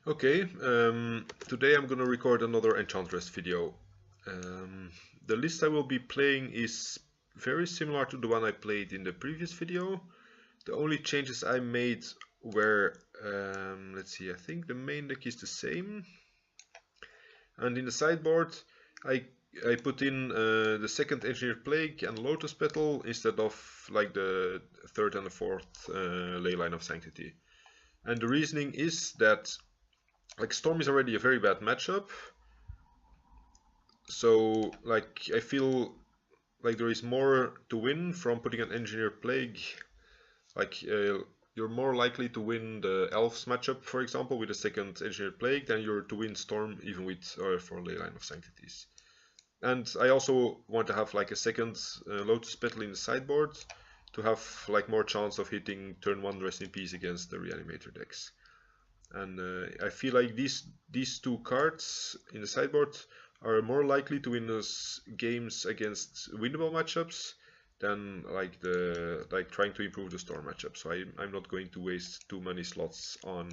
Okay, today I'm gonna record another Enchantress video. The list I will be playing is very similar to the one I played in the previous video. The only changes I made were, let's see, I think the main deck is the same. And in the sideboard, I put in the second Engineered Plague and Lotus Petal instead of like the third and the fourth Ley Line of Sanctity. And the reasoning is that like Storm is already a very bad matchup, so like I feel like there is more to win from putting an Engineered Plague. Like you're more likely to win the Elves matchup, for example, with a second Engineered Plague than you're to win Storm even with 4 Ley Line of Sanctities. And I also want to have like a second Lotus Petal in the sideboard to have like more chance of hitting turn 1 Rest in Peace against the Reanimator decks. And I feel like these two cards in the sideboard are more likely to win us games against winnable matchups than like trying to improve the Storm matchup. So I'm not going to waste too many slots on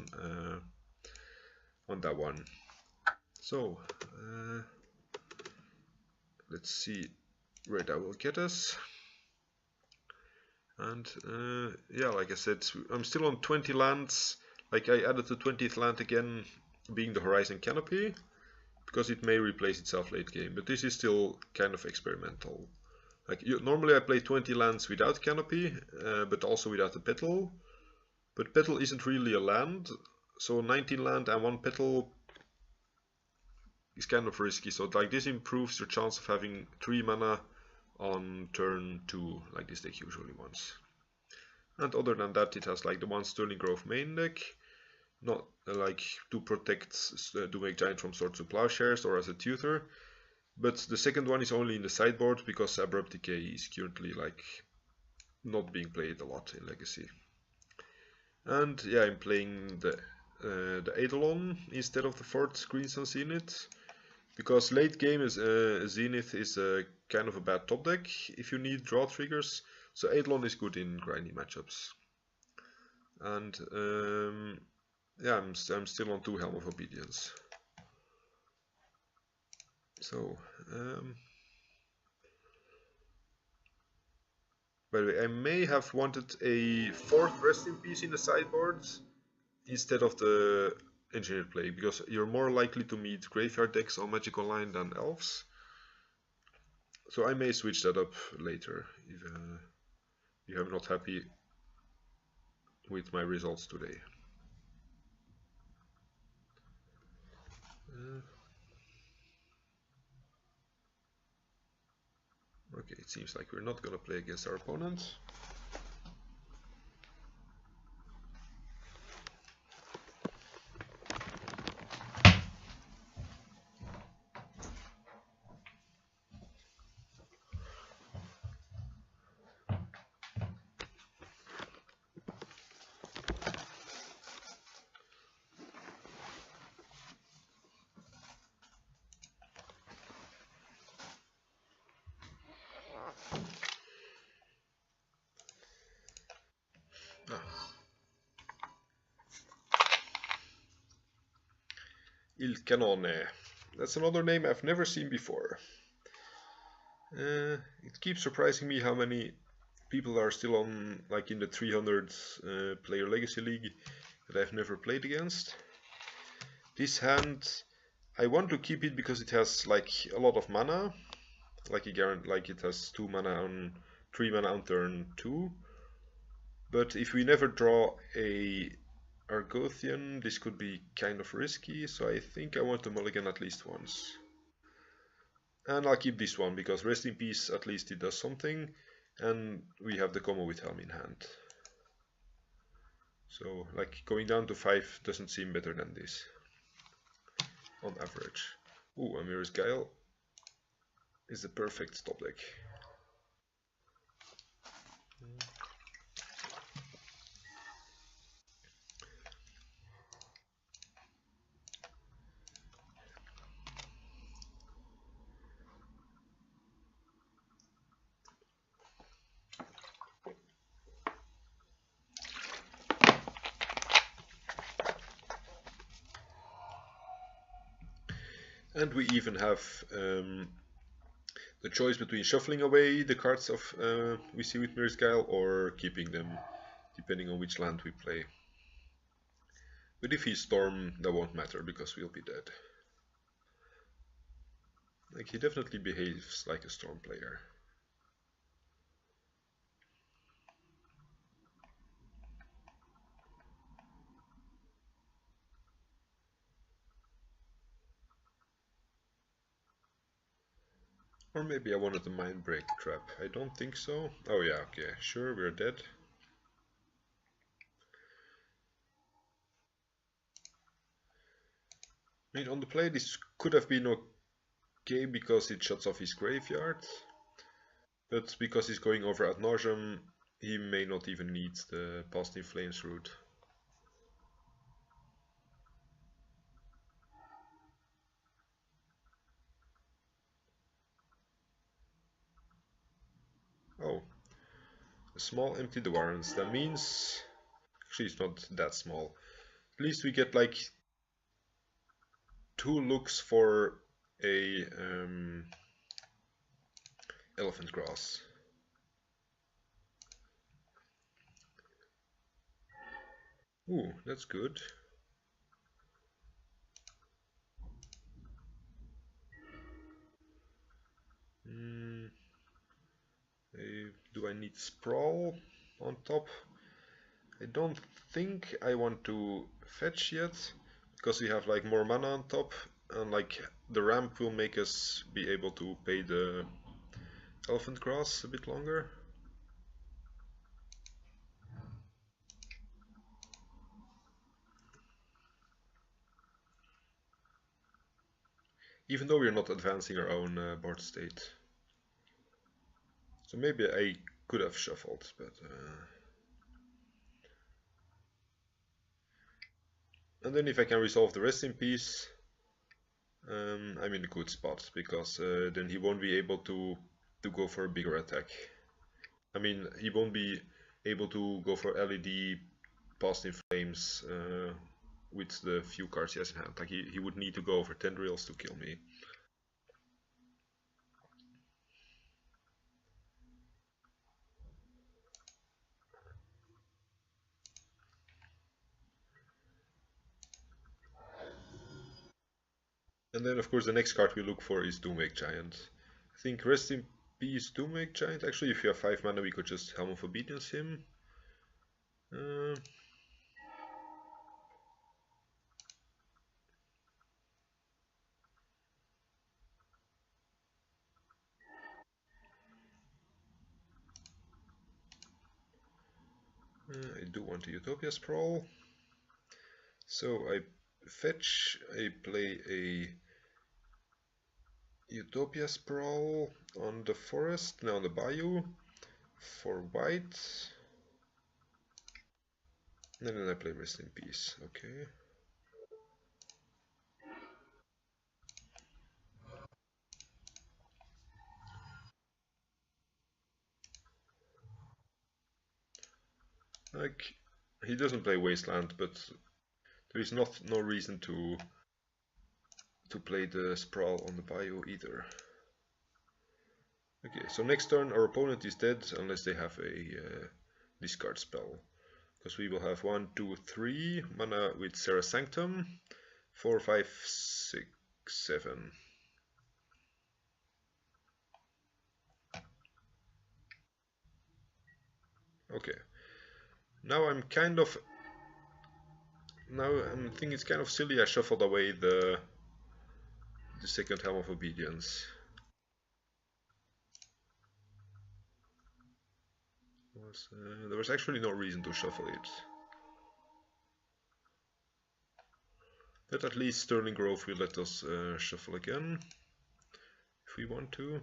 that one. So let's see where that will get us. And yeah, like I said, I'm still on 20 lands. Like I added the 20th land again, being the Horizon Canopy, because it may replace itself late game, but this is still kind of experimental. Like normally I play 20 lands without Canopy, but also without the Petal. But Petal isn't really a land, so 19 land and 1 Petal is kind of risky. So like this improves your chance of having 3 mana on turn 2, like this deck usually wants. And other than that, it has like the 1 Sterling Grove main deck, not like to protect Doomwake Giant from Swords to Plowshares or as a tutor, but the second one is only in the sideboard because Abrupt Decay is currently like not being played a lot in Legacy. And yeah, I'm playing the Eidolon instead of the 4th Green Sun Zenith, because late game is Zenith is a kind of a bad top deck if you need draw triggers, so Eidolon is good in grindy matchups. And yeah, I'm still on 2 Helm of Obedience. So, by the way, I may have wanted a 4th Rest in Peace in the sideboard instead of the Engineered Plague, because you're more likely to meet graveyard decks on Magic Online than Elves. So I may switch that up later if I'm not happy with my results today. Okay, it seems like we're not gonna play against our opponent. Il Canone. That's another name I've never seen before. It keeps surprising me how many people are still on, like in the 300 player Legacy League that I've never played against. This hand, I want to keep it because it has like a lot of mana. Like it has 2 mana on 3 mana on turn 2. But if we never draw a Argothian, this could be kind of risky, so I think I want to mulligan at least once. And I'll keep this one, because Rest in Peace, at least it does something, and we have the combo with Helm in hand. So, like, going down to 5 doesn't seem better than this, on average. Ooh, Amir's Guile is the perfect stop deck. And we even have the choice between shuffling away the cards of we see with Mirror's Guile or keeping them, depending on which land we play. But if he's Storm, that won't matter because we'll be dead. Like, he definitely behaves like a Storm player. Or maybe I wanted the Mind Break trap. I don't think so. Oh yeah, okay, sure, we're dead. I mean, on the play this could have been okay because it shuts off his graveyard. But because he's going over ad nauseam, he may not even need the Past in Flames route. Oh, a small empty Dwarrens. That means... Actually, it's not that small. At least we get like 2 looks for a elephant grass. Ooh, that's good. Mm, do I need Sprawl on top? I don't think I want to fetch yet, because we have like more mana on top, and like the ramp will make us be able to pay the elephant grass a bit longer. Even though we're not advancing our own board state. So maybe I could have shuffled, but... And then if I can resolve the rest in peace, I'm in a good spot, because then he won't be able to go for a bigger attack. I mean, he won't be able to go for LED Past in Flames with the few cards he has in hand. Like, he would need to go for Tendrils to kill me. And then, of course, the next card we look for is Doomwake Giant. I think Rest in Peace Doomwake Giant. Actually, if you have 5 mana, we could just Helm of Obedience him. Uh, I do want a Utopia Sprawl. So I fetch, I play a Utopia Sprawl on the forest, now on the bayou, for white. And then I play Rest in Peace, okay. Like, he doesn't play Wasteland, but there is no reason to play the Sprawl on the Bayou either. Okay, so next turn our opponent is dead unless they have a discard spell. Because we will have 1, 2, 3 mana with Serra Sanctum, 4, 5, 6, 7. Okay. Now I'm kind of... Now I think it's kind of silly I shuffled away the second Helm of Obedience. There was actually no reason to shuffle it. But at least Sterling Grove will let us shuffle again, if we want to.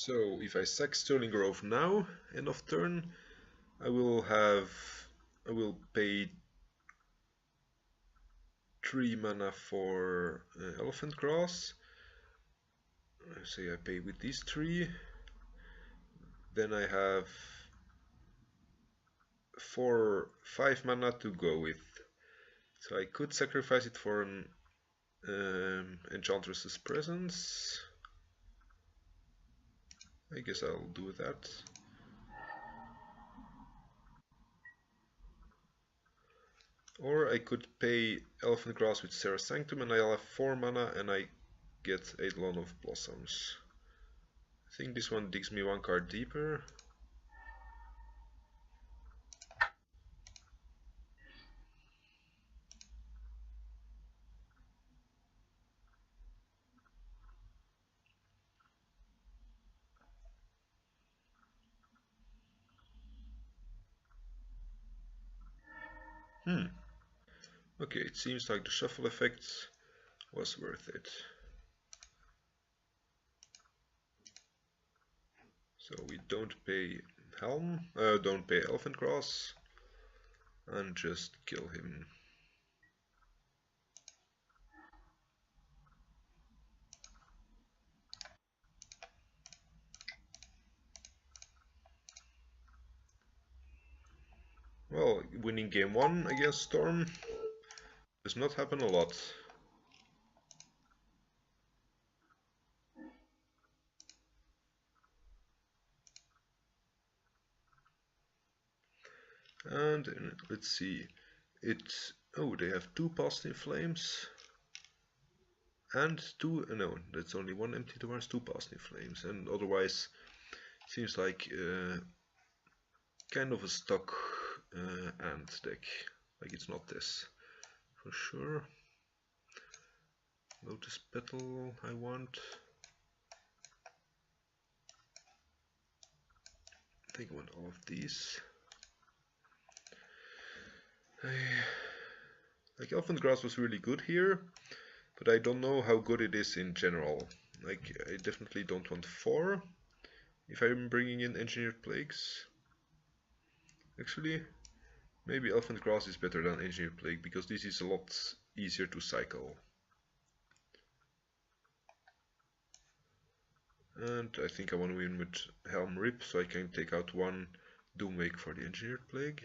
So if I sack Sterling Grove now, end of turn, I will pay 3 mana for Elephant Grass. Say I pay with these 3. Then I have 5 mana to go with. So I could sacrifice it for an Enchantress's Presence. I guess I'll do that. Or I could pay Elephant Grass with Serra Sanctum and I'll have 4 mana and I get Eidolon of Blossoms. I think this one digs me 1 card deeper. Okay, it seems like the shuffle effect was worth it. So we don't pay don't pay Elephant Grass, and just kill him. Well, winning game 1 against Storm does not happen a lot. And let's see, they have 2 Past in Flames and 2, no, that's only 1 Empty Doors, 2 Past in Flames, and otherwise seems like kind of a stock Ant deck, like it's not this for sure. Lotus Petal I want. I think I want all of these. Like Elephant Grass was really good here, but I don't know how good it is in general. Like I definitely don't want 4 if I'm bringing in Engineered Plagues. Actually, maybe Elephant Grass is better than Engineered Plague because this is a lot easier to cycle. And I think I want to win with Helm Rip so I can take out 1 Doomwake for the Engineered Plague.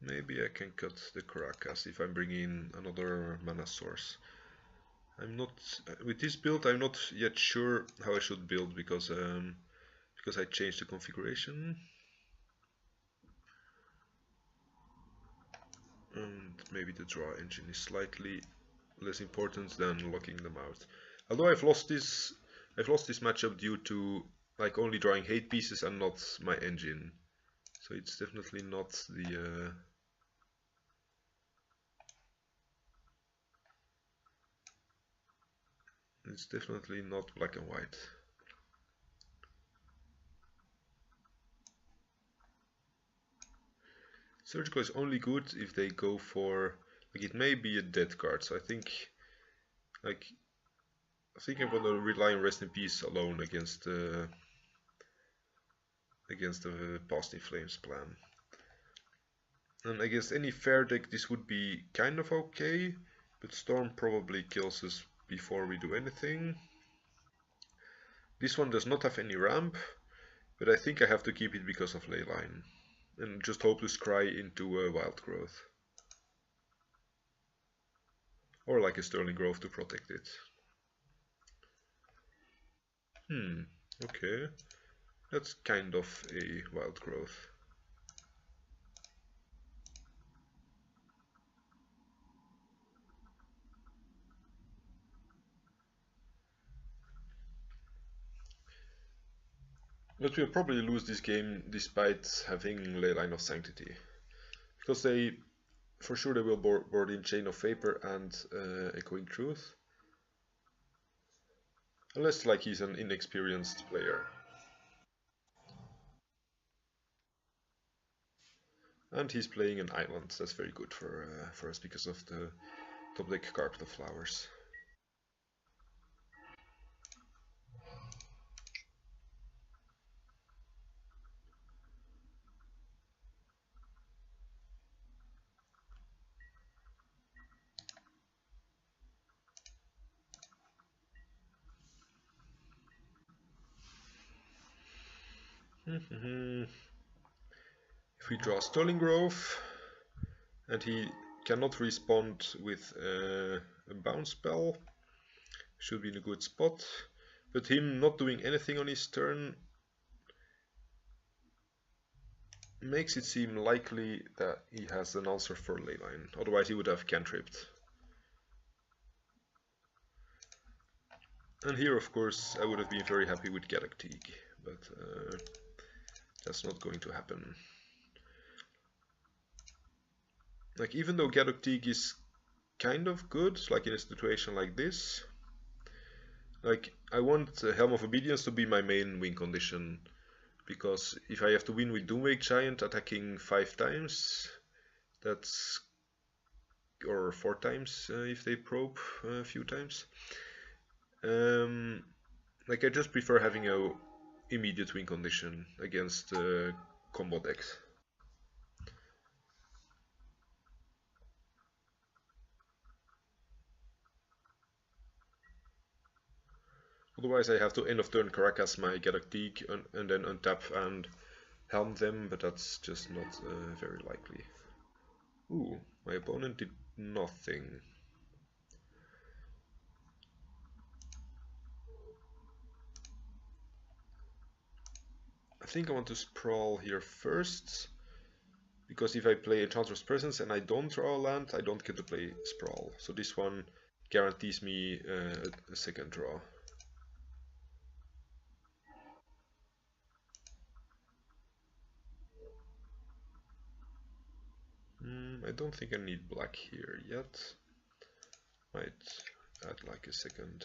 Maybe I can cut the Caracas if I'm bringing in another mana source. I'm not with this build. I'm not yet sure how I should build because I changed the configuration. And maybe the draw engine is slightly less important than locking them out. Although I've lost this matchup due to like only drawing hate pieces and not my engine. So it's definitely not the it's definitely not black and white. Surgical is only good if they go for, like, it may be a dead card, so I think I'm gonna rely on Rest in Peace alone against the Past in Flames plan. And against any fair deck this would be kind of okay, but Storm probably kills us before we do anything. This one does not have any ramp, but I think I have to keep it because of Leyline. And just hope to scry into a Wild Growth. Or like a Sterling Grove to protect it. Okay. That's kind of a Wild Growth. But we'll probably lose this game despite having Leyline of Sanctity. Because for sure they will board in Chain of Vapor and Echoing Truth. Unless like he's an inexperienced player. And he's playing an island. That's very good for us because of the Top deck Carpet of Flowers. If we draw Sterling Grove and he cannot respond with a bounce spell, should be in a good spot. But him not doing anything on his turn makes it seem likely that he has an answer for Leyline, otherwise he would have cantripped. And here, of course, I would have been very happy with Galactic, but that's not going to happen. Like, even though Galactic is kind of good, like in a situation like this, like, I want Helm of Obedience to be my main win condition, because if I have to win with Doomwake Giant attacking 5 times, that's, or 4 times if they probe a few times. Like, I just prefer having a immediate win condition against combo decks. Otherwise I have to end of turn Caracas my Galactic and then untap and helm them, but that's just not very likely. Ooh, my opponent did nothing. I think I want to sprawl here first, because if I play Enchantress Presence and I don't draw a land, I don't get to play Sprawl. So this one guarantees me a second draw. I don't think I need black here yet. Might add like a second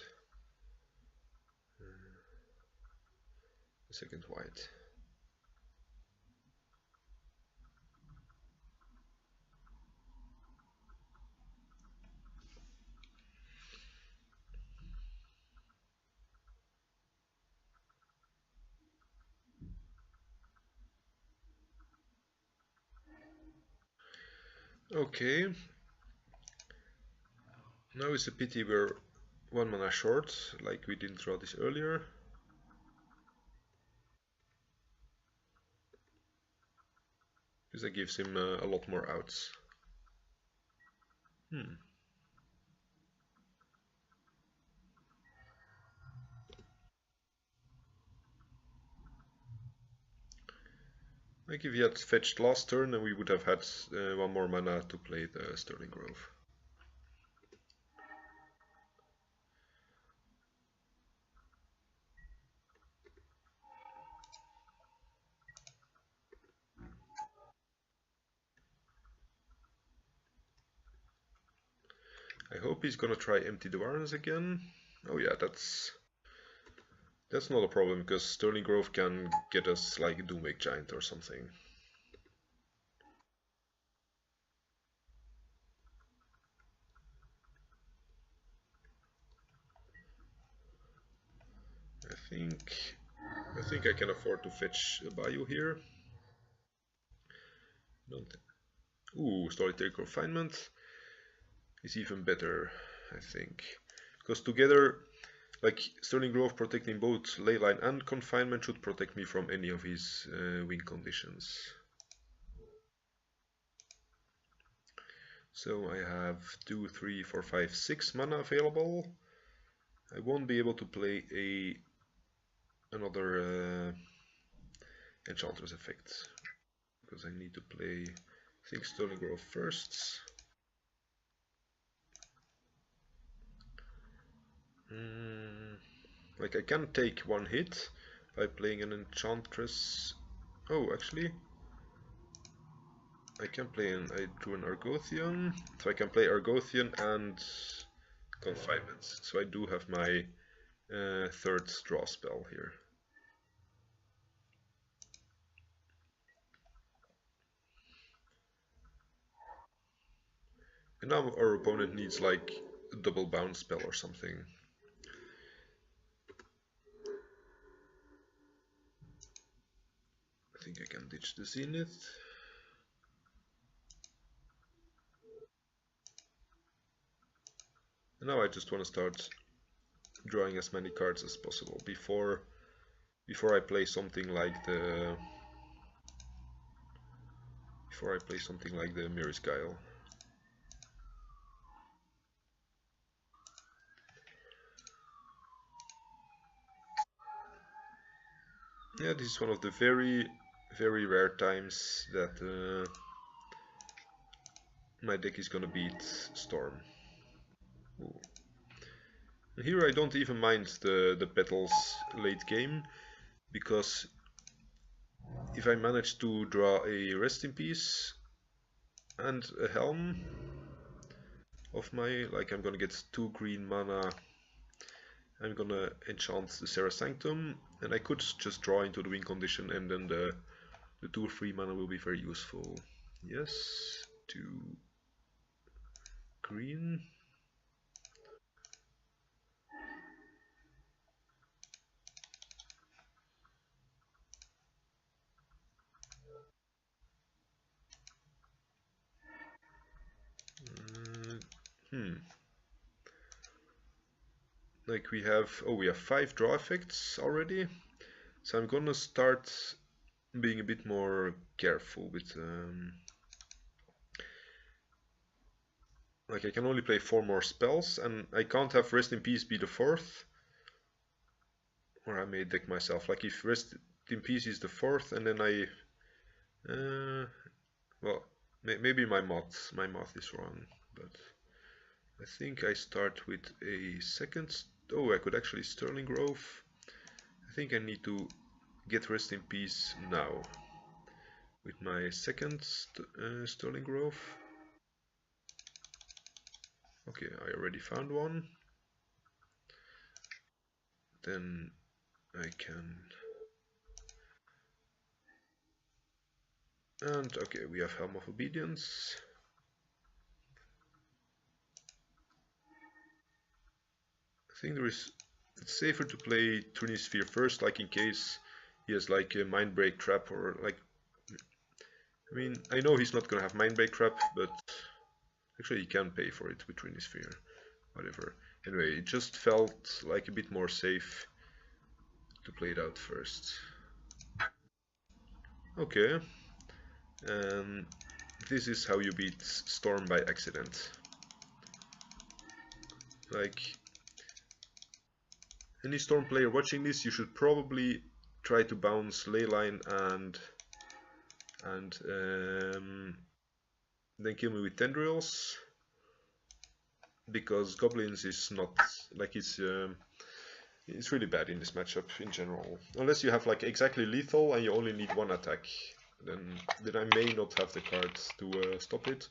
white. Okay. Now it's a pity we're 1 mana short, like we didn't draw this earlier. Because that gives him a lot more outs. Like if he had fetched last turn, then we would have had 1 more mana to play the Sterling Grove. I hope he's gonna try Empty the Warrens again. Oh yeah, that's not a problem, because Sterling Grove can get us like a Doomwake Giant or something. I think I can afford to fetch a Bayou here. Ooh, Solitary Confinement is even better, I think. Because together, like Sterling Grove protecting both Leyline and Confinement should protect me from any of his win conditions. So I have 2, 3, 4, 5, 6 mana available. I won't be able to play another Enchantress effect, because I need to play, I think, Sterling Grove first. Like I can take 1 hit by playing an Enchantress. Oh, actually, I can play I drew an Argothian, so I can play Argothian and Confinements. So I do have my 3rd draw spell here. And now our opponent needs like a double bounce spell or something. I think I can ditch the Zenith. And now I just want to start drawing as many cards as possible before I play something like the Mirror's Guile. Yeah, this is one of the very, very rare times that my deck is gonna beat Storm. Ooh. Here I don't even mind the petals late game, because if I manage to draw a Rest in Peace and a Helm of my, like, I'm gonna get 2 green mana, I'm gonna enchant the Serra Sanctum, and I could just draw into the win condition, and then the 2 free mana will be very useful. Yes, 2 green. Like we have 5 draw effects already, so I'm gonna start being a bit more careful with like I can only play 4 more spells, and I can't have Rest in Peace be the 4th, or I may deck myself. Like if Rest in Peace is the 4th, and then well, maybe my math is wrong, but I think I start with a second. I could actually Sterling Grove. I think I need to get Rest in Peace now with my second Sterling Grove. Okay, I already found one. Then I can... And okay, we have Helm of Obedience. I think it's safer to play Trinisphere first, like in case he has like a Mind Break Trap, or like... I mean, I know he's not gonna have Mind Break Trap, but actually he can pay for it with Trinisphere. Whatever. Anyway, it just felt like a bit more safe to play it out first. Okay. And this is how you beat Storm by accident. Like, any Storm player watching this, you should probably try to bounce Leyline and then kill me with Tendrils, because Goblins is not like it's really bad in this matchup in general. Unless you have like exactly lethal and you only need 1 attack, then I may not have the cards to stop it.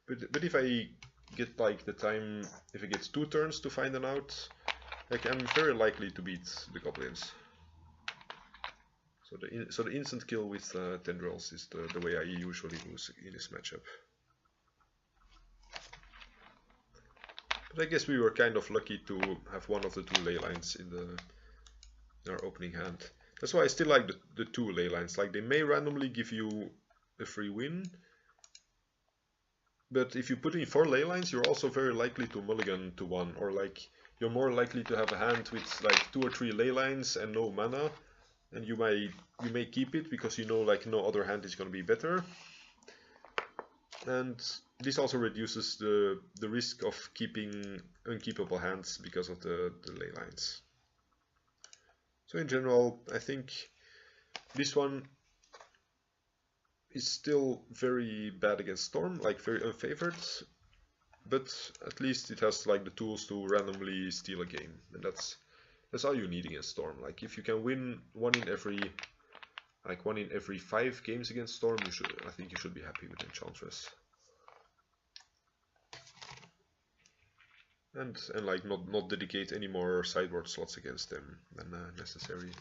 But if I get like the time, if it gets 2 turns to find an out, like I'm very likely to beat the Goblins. So the instant kill with Tendrils is the way I usually lose in this matchup. But I guess we were kind of lucky to have one of the 2 ley lines in our opening hand. That's why I still like the 2 ley lines. Like, they may randomly give you a free win, but if you put in 4 ley lines, you're also very likely to mulligan to 1, or like you're more likely to have a hand with like 2 or 3 ley lines and no mana, and you may keep it because you know like no other hand is going to be better. And this also reduces the risk of keeping unkeepable hands because of the ley lines. So in general, I think this one is still very bad against Storm, like very unfavored, but at least it has like the tools to randomly steal a game, and that's all you need against Storm. Like if you can win one in every 5 games against Storm, I think you should be happy with Enchantress. And like not dedicate any more sideboard slots against them than necessary.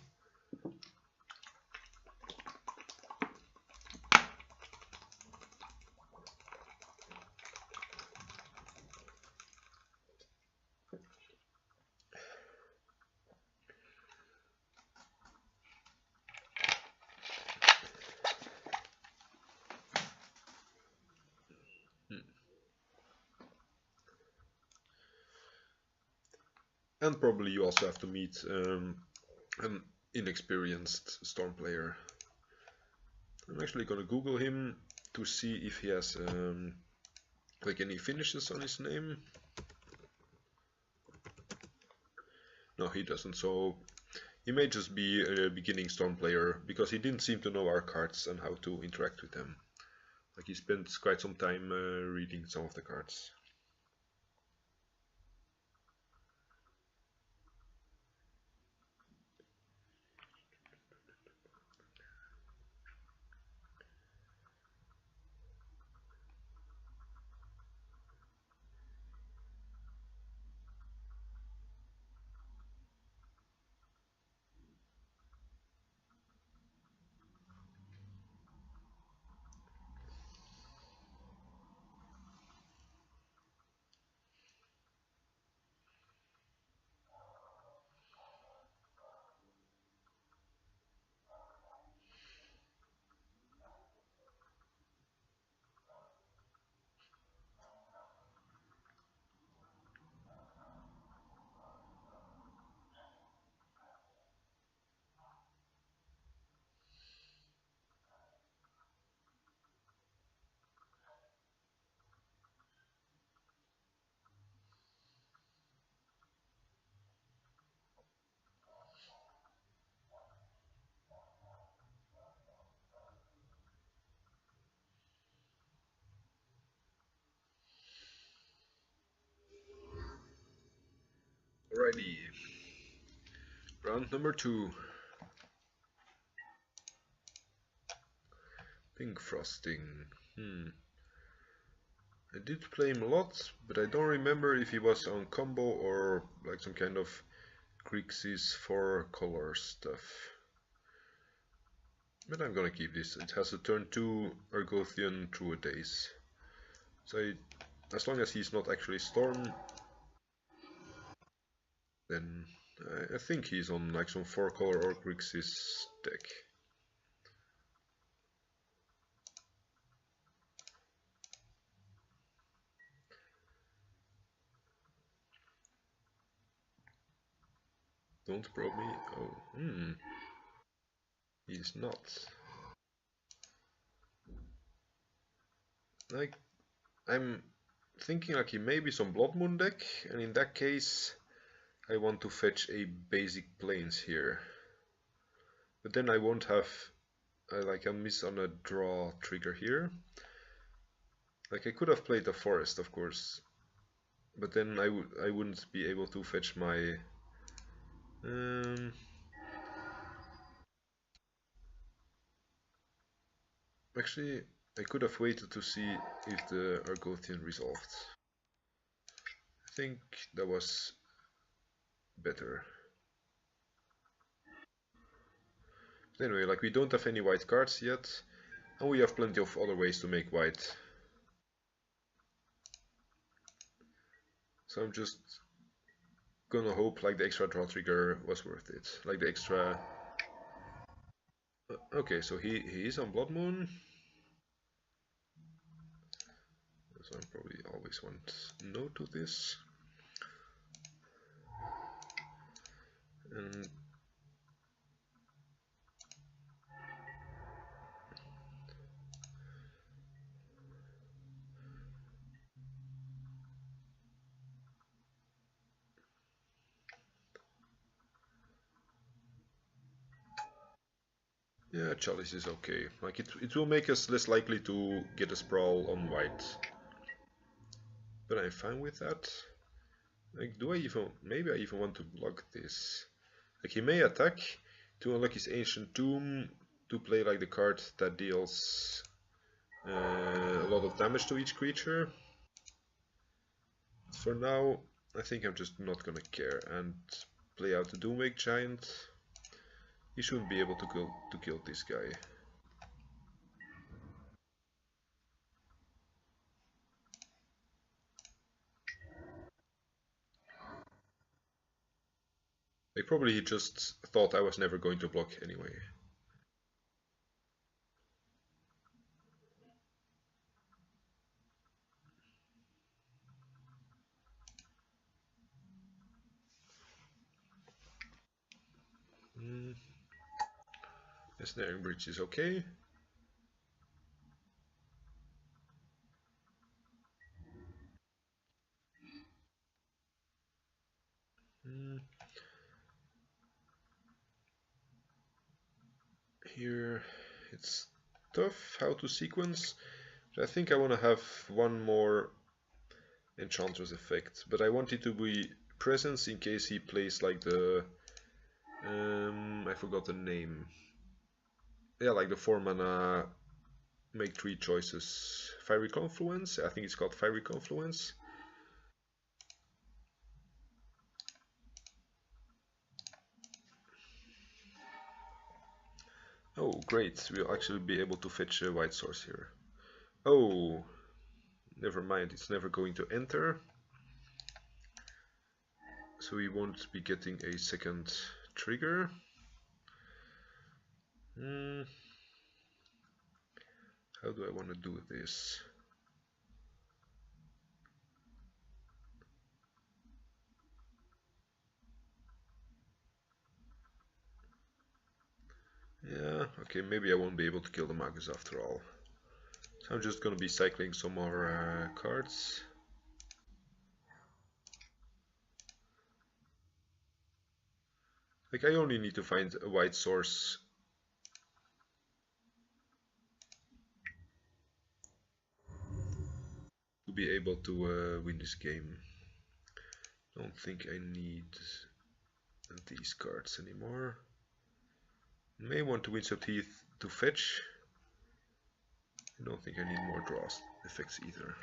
And probably you also have to meet an inexperienced Storm player. I'm actually gonna Google him to see if he has like any finishes on his name. No, he doesn't, so he may just be a beginning Storm player, because he didn't seem to know our cards and how to interact with them. Like, he spent quite some time reading some of the cards. Alrighty, round number 2. Pink Frosting. I did play him a lot, but I don't remember if he was on combo or like some kind of Grixis 4-color stuff. But I'm gonna keep this. It has a turn 2 Argothian through a daze. So as long as he's not actually Storm, then I think he's on like some 4-color or Grixis deck. Don't probe me. Oh, he's not. Like, I'm thinking like he may be some Blood Moon deck, and in that case I want to fetch a basic Plains here. But then I won't have, I'll miss on a draw trigger here. Like, I could have played a Forest, of course, but then I wouldn't be able to fetch my actually, I could have waited to see if the Argothian resolved. I think that was better. But anyway, like, we don't have any white cards yet, and we have plenty of other ways to make white. So I'm just gonna hope like the extra draw trigger was worth it. Like the extra... Okay, so he is on Blood Moon. So I probably always want no to this. And yeah, Chalice is okay. Like, it will make us less likely to get a sprawl on white. But I'm fine with that. Like, maybe I even want to block this. Like, he may attack to unlock his Ancient Tomb to play like the card that deals a lot of damage to each creature. For now, I think I'm just not gonna care and play out the Doomwake Giant. He shouldn't be able to kill this guy. Like, probably he just thought I was never going to block anyway. Mm. The snaring bridge is okay. Mm. Here it's tough how to sequence. I think I want to have one more Enchantress effect, but I want it to be presence in case he plays like the I forgot the name. Yeah, like the 4 mana make 3 choices. Fiery Confluence, I think it's called Fiery Confluence. Oh, great, we'll actually be able to fetch a white source here. Oh, never mind, it's never going to enter. So we won't be getting a second trigger. How do I want to do this? Yeah, okay, maybe I won't be able to kill the Magus after all. So I'm just gonna be cycling some more cards. Like, I only need to find a white source to be able to win this game. Don't think I need these cards anymore. May want to Winds of Teeth to fetch. I don't think I need more draws effects either.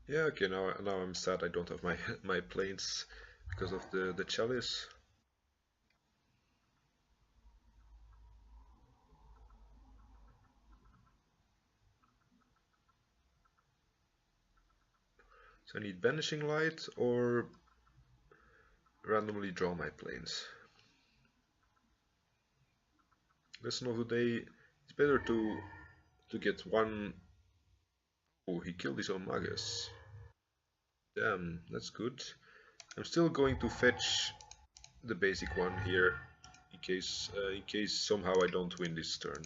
Yeah, okay, now I'm sad I don't have my my planes because of the chalice. So I need Banishing Light or randomly draw my planes. Lesson of the day: it's better to get one. Oh, he killed his own Magus. Damn, that's good. I'm still going to fetch the basic one here in case somehow I don't win this turn.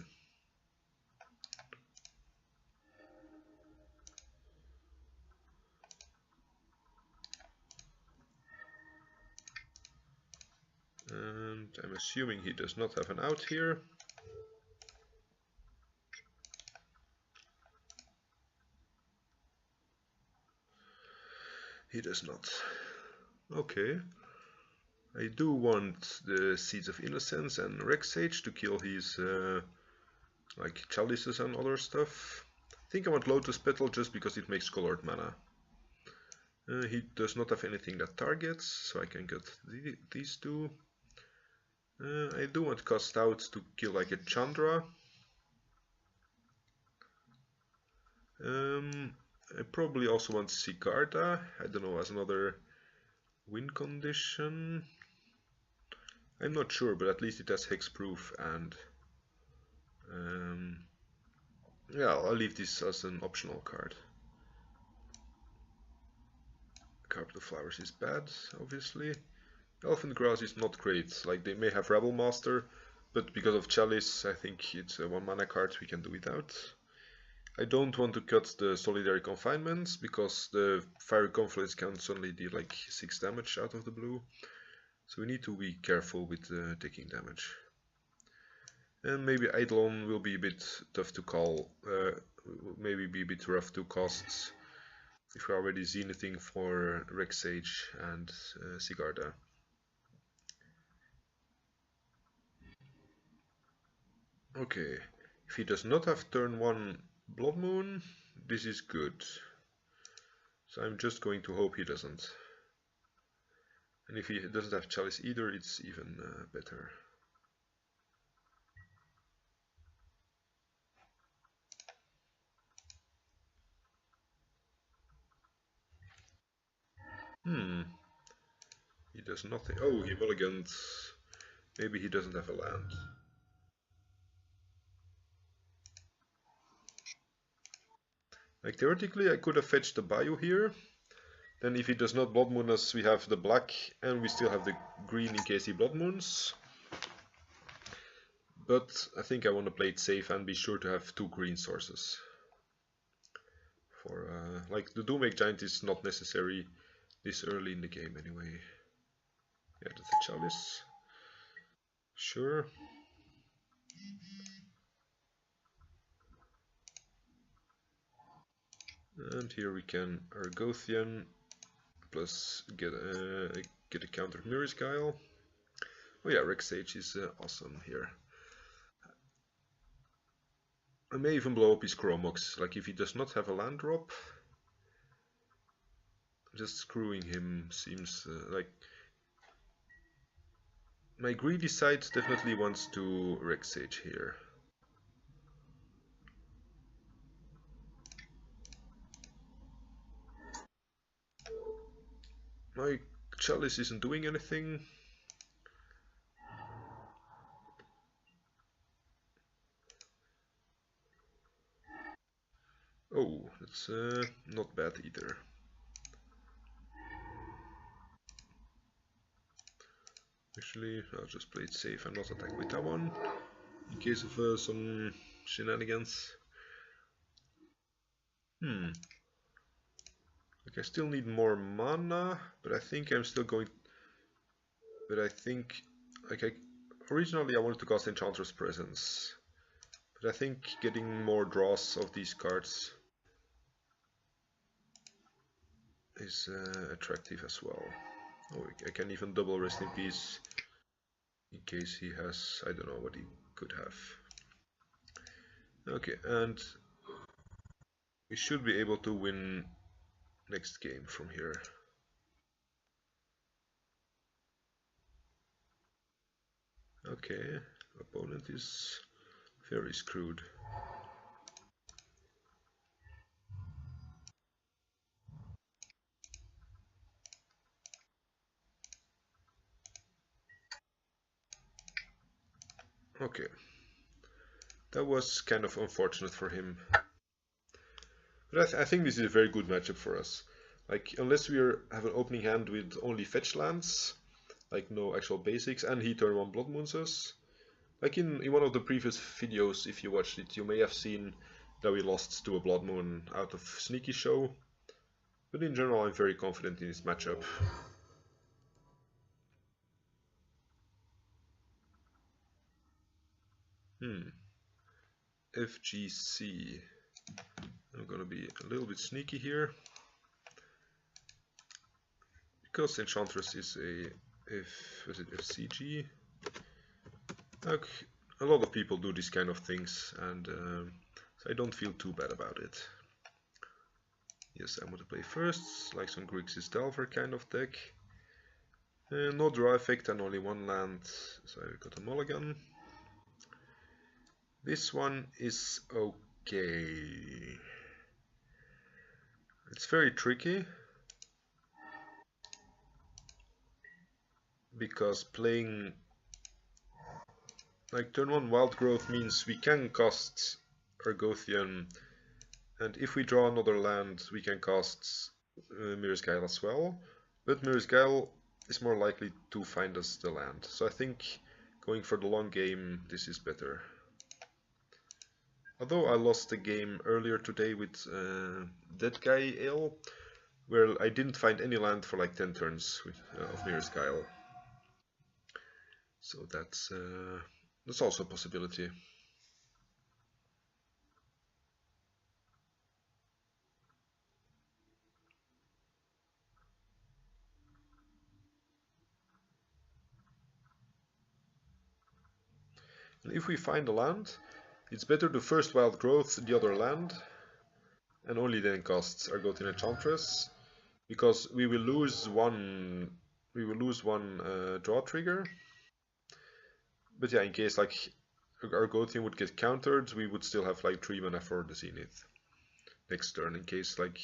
And I'm assuming he does not have an out here. He does not. Okay. I do want the Seeds of Innocence and Rex Sage to kill his like chalices and other stuff. I think I want Lotus Petal just because it makes colored mana. He does not have anything that targets, so I can get these two. I do want Cast Out to kill like a Chandra. I probably also want Sigarda, I don't know, as another win condition. I'm not sure, but at least it has hexproof and yeah, I'll leave this as an optional card. Carpet of Flowers is bad, obviously. Elephant Grass is not great, like they may have Rebel Master, but because of Chalice I think it's a 1 mana card we can do without. I don't want to cut the Solitary Confinements because the Fiery Confluence can suddenly deal like 6 damage out of the blue. So we need to be careful with taking damage. And maybe Eidolon will be a bit tough to call, maybe be a bit rough to cost if we already zenithing for Rex Sage and Sigarda. Okay, if he does not have turn 1 Blood Moon, this is good. So I'm just going to hope he doesn't. And if he doesn't have Chalice either, it's even better. He does nothing. Oh, he mulligans. Maybe he doesn't have a land. Like theoretically I could have fetched the Bayou here, Then if he does not Blood Moon us, we have the black, and we still have the green in case he Blood Moons. But I think I want to play it safe and be sure to have 2 green sources. For like the Doomwake Giant is not necessary this early in the game anyway. Yeah, that's a Chalice. Sure. And here we can Argothian plus get a counter Mirror's Guile. Oh yeah, Rex Sage is awesome here. I may even blow up his Chromox, like if he does not have a land drop. Just screwing him seems like... My greedy side definitely wants to Rex Sage here. My Chalice isn't doing anything. Oh, that's not bad either. Actually, I'll just play it safe and not attack with that one, in case of some shenanigans. Like I still need more mana, but I think I'm still going... But I think... Like originally I wanted to cast Enchantress Presence. But I think getting more draws of these cards is attractive as well. Oh, I can even double Rest in Peace in case he has, I don't know what he could have. Okay, and we should be able to win next game from here. Okay, opponent is very screwed. Okay, that was kind of unfortunate for him. But I think this is a very good matchup for us. Like, unless we have an opening hand with only fetch lands, like no actual basics, and he turn 1 Blood Moons us. Like in one of the previous videos, if you watched it, you may have seen that we lost to a Blood Moon out of Sneaky Show. But in general, I'm very confident in this matchup. FGC. I'm gonna be a little bit sneaky here. Because Enchantress is was it FCG? Like, a lot of people do these kind of things, and so I don't feel too bad about it. Yes, I'm going to play first, like some Grixis Delver kind of deck. No draw effect and only 1 land, so I got a mulligan. This one is okay. It's very tricky, because playing like turn 1 Wild Growth means we can cast Argothian, and if we draw another land we can cast Mirror's Guile as well, but Mirror's Guile is more likely to find us the land, so I think going for the long game this is better. Although I lost a game earlier today with Dead Guy Ale, where I didn't find any land for like 10 turns of Mirror's Guile. So that's also a possibility. And if we find a land, it's better to first Wild Growth the other land, and only then cast Argothian Enchantress, because we will lose one draw trigger. But yeah, in case like Argothian would get countered, we would still have like 3 mana for the Zenith next turn, in case like...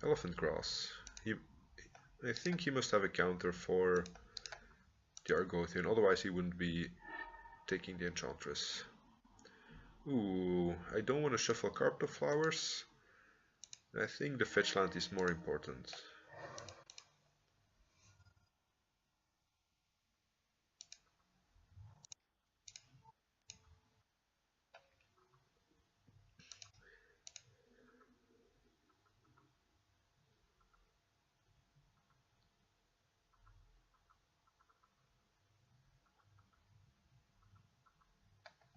Elephant Grass. I think he must have a counter for the Argothian, otherwise he wouldn't be taking the Enchantress. Ooh, I don't want to shuffle Carpet of Flowers. I think the fetch land is more important.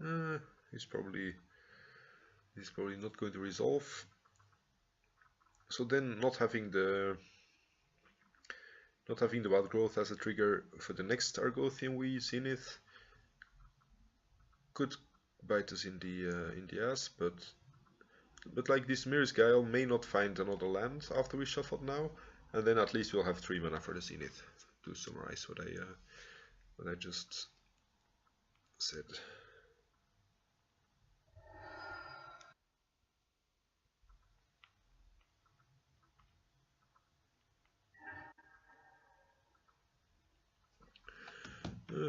Uh, he's probably not going to resolve. So then, not having the wild growth as a trigger for the next Argothian we Zenith could bite us in the ass, but like this Mirror's Guile may not find another land after we shuffled now, and then at least we'll have 3 mana for the Zenith. To summarize what I just said.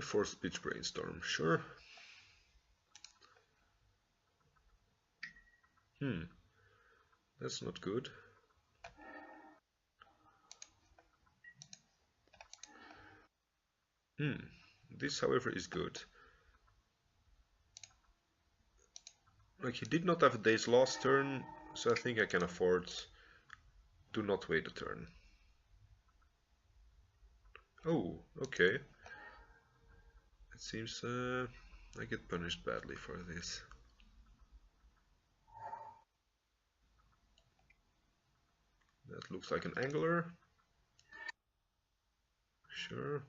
Forced pitch brainstorm, sure. That's not good. This, however, is good. Like, he did not have a day's last turn, so I think I can afford to not wait a turn. Oh, okay. It seems I get punished badly for this. That looks like an angler. Sure.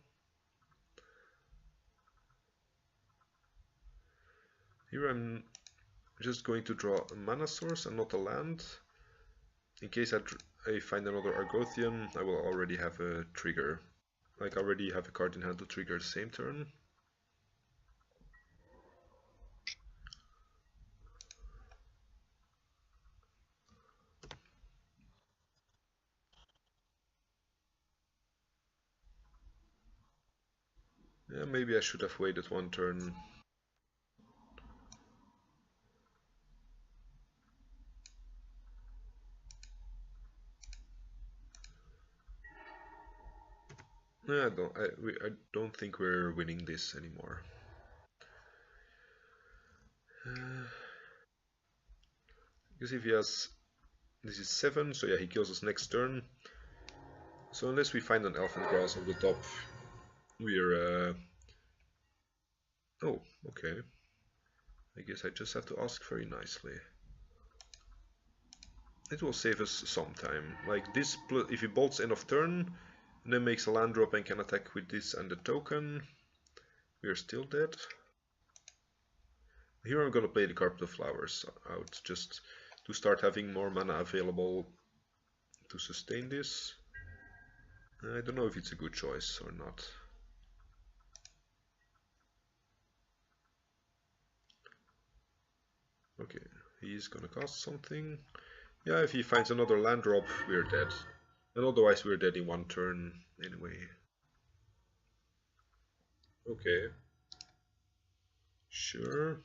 Here I'm just going to draw a mana source and not a land. In case I find another Argothian, I will already have a trigger. Like, already have a card in hand to trigger the same turn. Yeah, maybe I should have waited one turn. I don't think we're winning this anymore. Because if he has, this is 7, so yeah, he kills us next turn. So unless we find an Elfin Grass on the top, we're oh, okay. I guess I just have to ask very nicely. It will save us some time. Like this, if he bolts end of turn, and then makes a land drop and can attack with this and the token, we are still dead. Here I'm gonna play the Carpet of Flowers out, just to start having more mana available to sustain this. I don't know if it's a good choice or not. Okay, he's gonna cast something. Yeah, if he finds another land drop, we're dead. And otherwise we're dead in one turn anyway. Okay. Sure.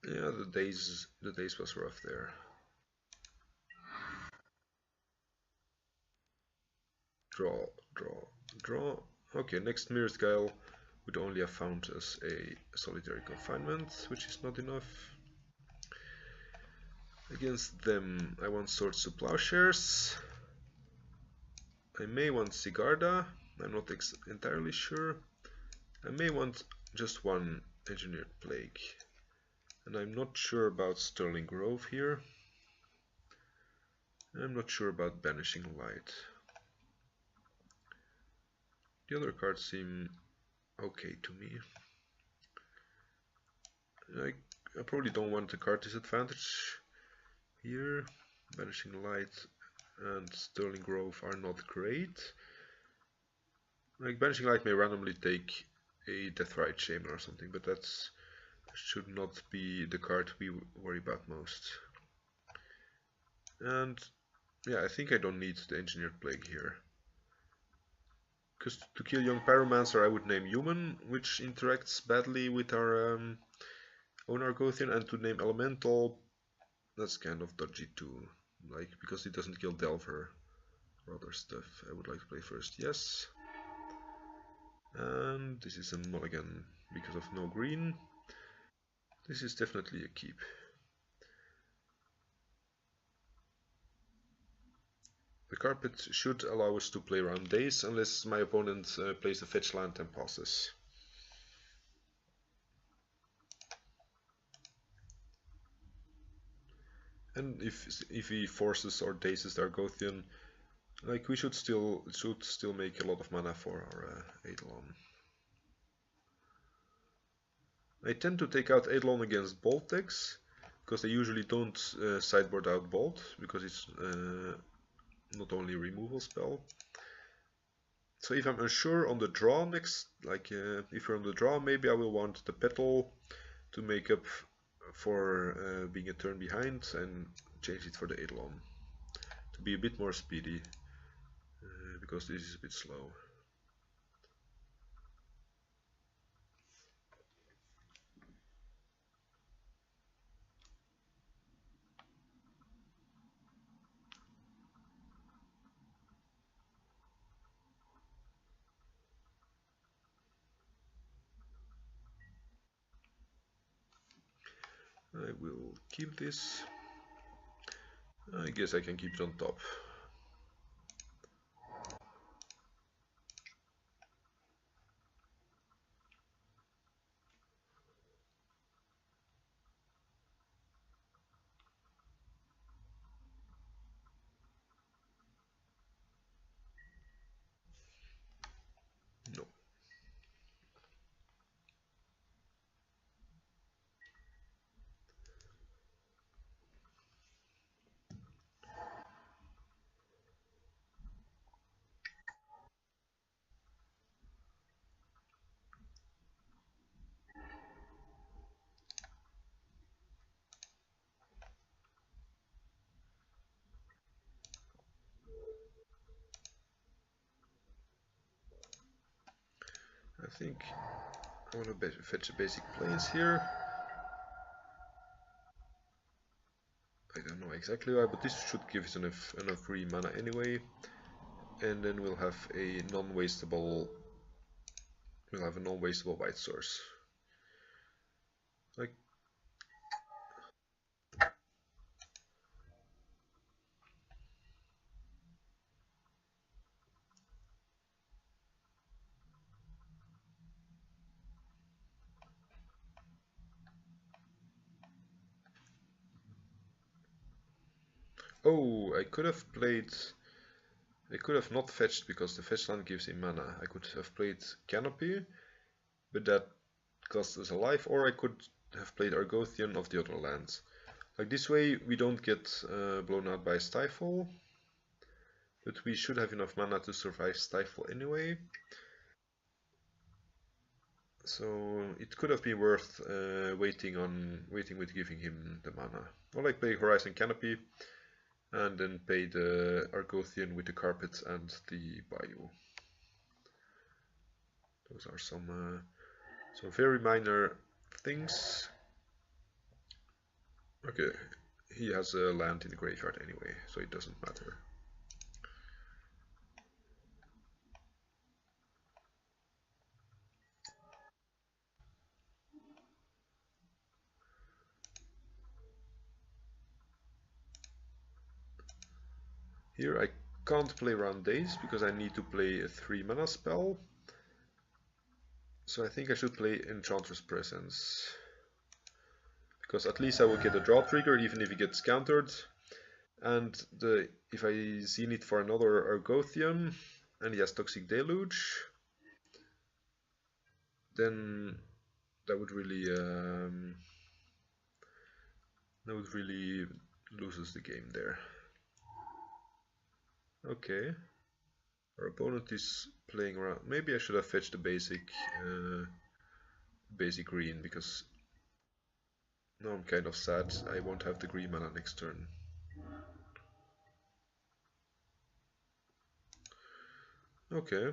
Yeah, the days was rough there. Draw, draw, draw. Okay, next Mirror's Guile would only have found us a solitary confinement, which is not enough. Against them, I want Swords to Plowshares. I may want Sigarda, I'm not entirely sure. I may want just one Engineered Plague. And I'm not sure about Sterling Grove here. I'm not sure about Banishing Light. The other cards seem okay to me. I probably don't want the card disadvantage here. Banishing Light and Sterling Grove are not great. Like, Banishing Light may randomly take a Deathrite Shaman or something, but that should not be the card we worry about most. And yeah, I think I don't need the Engineered Plague here. Because to kill young pyromancer I would name human, which interacts badly with our own Argothian, and to name elemental, that's kind of dodgy too, like because it doesn't kill Delver or other stuff. I would like to play first, yes. And this is a mulligan because of no green. This is definitely a keep. The carpet should allow us to play around days, unless my opponent plays a fetch land and passes. And if he forces or dazes the Argothian, like we should still make a lot of mana for our Eidolon. I tend to take out Eidolon against Bolt decks, because they usually don't sideboard out Bolt, because it's not only a removal spell. So if I'm unsure on the draw next, like if we're on the draw, maybe I will want the Petal to make up for being a turn behind and change it for the Eidolon to be a bit more speedy, because this is a bit slow. I will keep this. I guess I can keep it on top. No. I think I want to fetch a basic plains here. I don't know exactly why, but this should give us enough green mana anyway. And then we'll have a non-wastable white source. Like, oh, I could have not fetched because the fetch land gives him mana. I could have played Canopy, but that costs us a life, or I could have played Argothian of the other lands. Like this way we don't get blown out by Stifle, but we should have enough mana to survive Stifle anyway. So it could have been worth waiting with giving him the mana. Or like play Horizon Canopy and then pay the Argothian with the carpet and the Bayou. Those are some very minor things. Okay, he has a land in the graveyard anyway, so it doesn't matter. Here I can't play round days because I need to play a 3 mana spell. So I think I should play Enchantress Presence. Because at least I will get a draw trigger even if he gets countered. And if I see it for another Argothian and he has Toxic Deluge, then that would really lose us the game there. Okay, our opponent is playing around. Maybe I should have fetched the basic green, because now I'm kind of sad. I won't have the green mana next turn. Okay,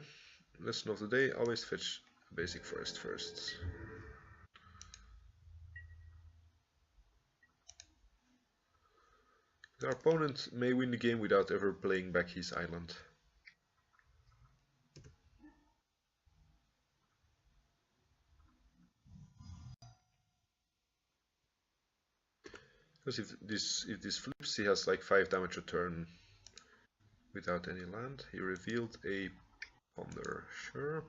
lesson of the day, always fetch basic forest first. Our opponent may win the game without ever playing back his island. Because if this flips, he has like 5 damage a turn without any land. He revealed a ponder, sure.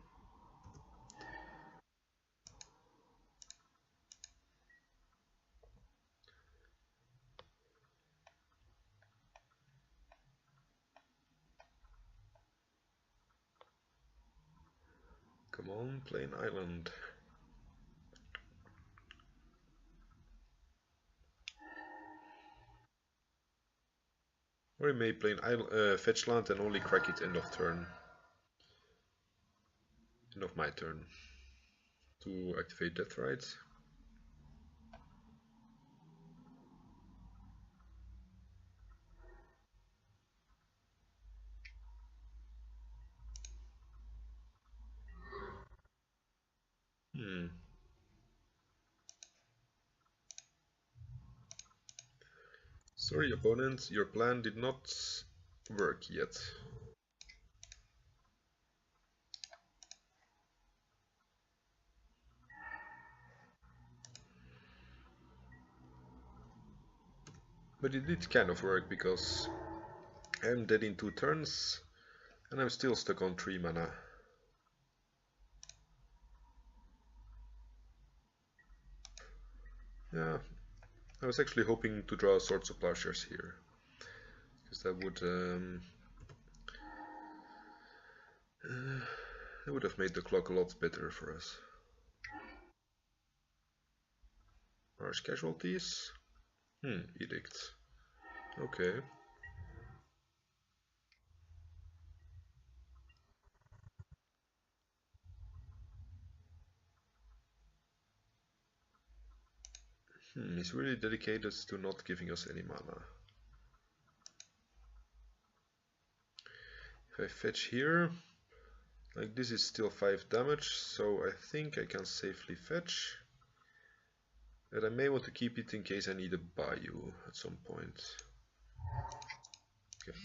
Come on, play an island. Or he may play an island, fetch land and only crack it end of turn. End of my turn. To activate Death Rights. Sorry opponent, your plan did not work yet. But it did kind of work because I'm dead in 2 turns and I'm still stuck on 3 mana. Yeah, I was actually hoping to draw Swords of Plowshares here, because that would have made the clock a lot better for us. Harsh casualties? Edict. Okay. He's really dedicated to not giving us any mana. If I fetch here, like this is still 5 damage, so I think I can safely fetch. But I may want to keep it in case I need a Bayou at some point. Okay.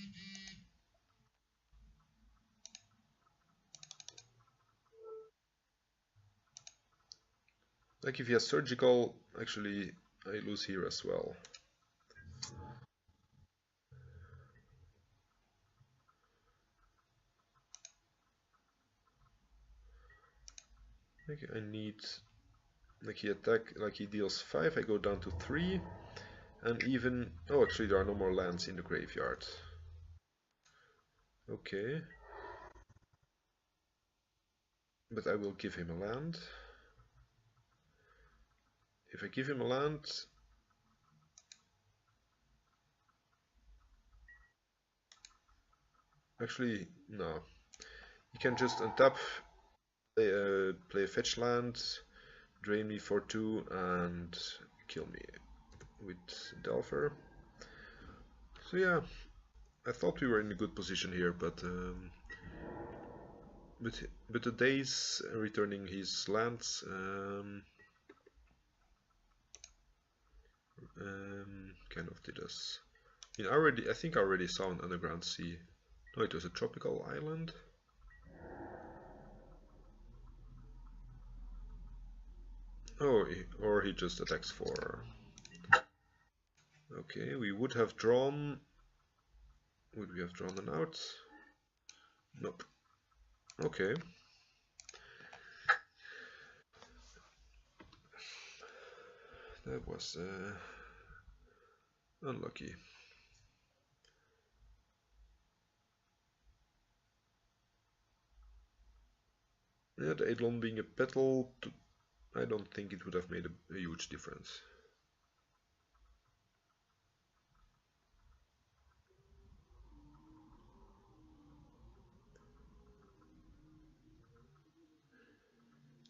Like if he has surgical, actually I lose here as well. Okay, I need, like he deals 5, I go down to 3, and even, oh actually there are no more lands in the graveyard. Okay. But I will give him a land. If I give him a land, actually no. He can just untap, play a fetch land, drain me for 2 and kill me with Delver. So yeah, I thought we were in a good position here, but the days returning his lands kind of did us. I think I already saw an underground sea. No, it was a tropical island. Oh, or he just attacks 4. Okay, we would have drawn. Would we have drawn an out? Nope. Okay. That was unlucky. Yeah, the Eidolon being a petal, I don't think it would have made a huge difference.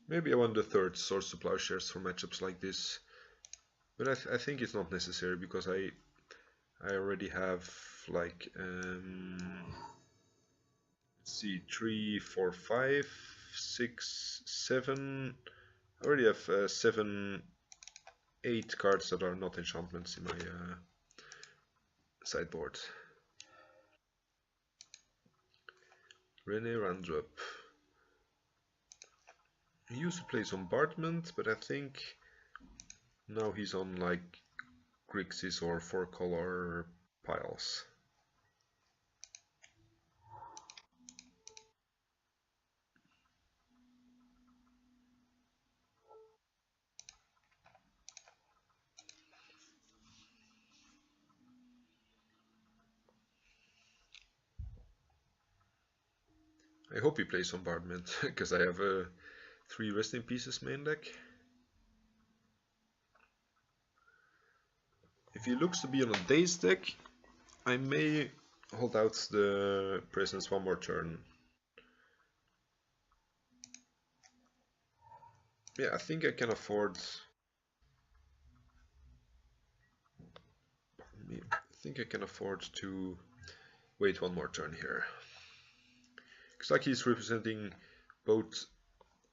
Maybe I want the 3rd Swords to Plowshares for matchups like this, but I think it's not necessary because I already have like Let's see, 3, 4, 5, 6, 7. I already have 7, 8 cards that are not enchantments in my sideboard. Rene Randrup. He used to play Bombardment, but I think now he's on like Grixis or 4-color piles. I hope he plays Bombardment, because I have a 3 Resting Pieces main deck. If he looks to be on a Daze deck, I may hold out the Presence one more turn. Yeah, I think I can afford... I think I can afford to wait one more turn here. Looks like he's representing both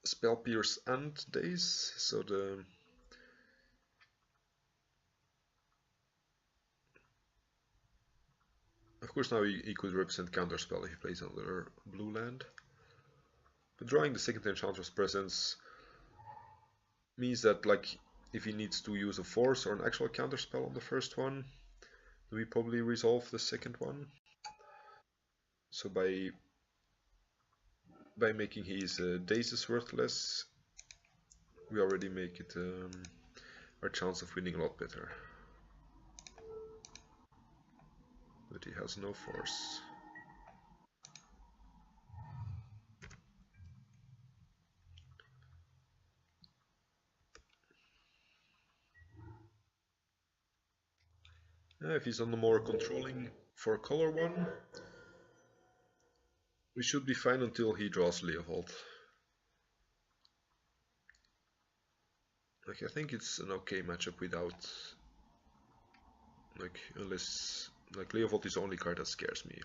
Spell Pierce and Daze, so the... Of course now he could represent Counterspell if he plays another blue land. But drawing the second Enchantress Presence means that, like, if he needs to use a force or an actual counterspell on the first one, we probably resolve the second one. So by making his dazes worthless, we already make it our chance of winning a lot better. But he has no force. If he's on the more controlling 4-color one, we should be fine until he draws Leovold. Like, I think it's an okay matchup without, like, unless, like, Leovold is the only card that scares me.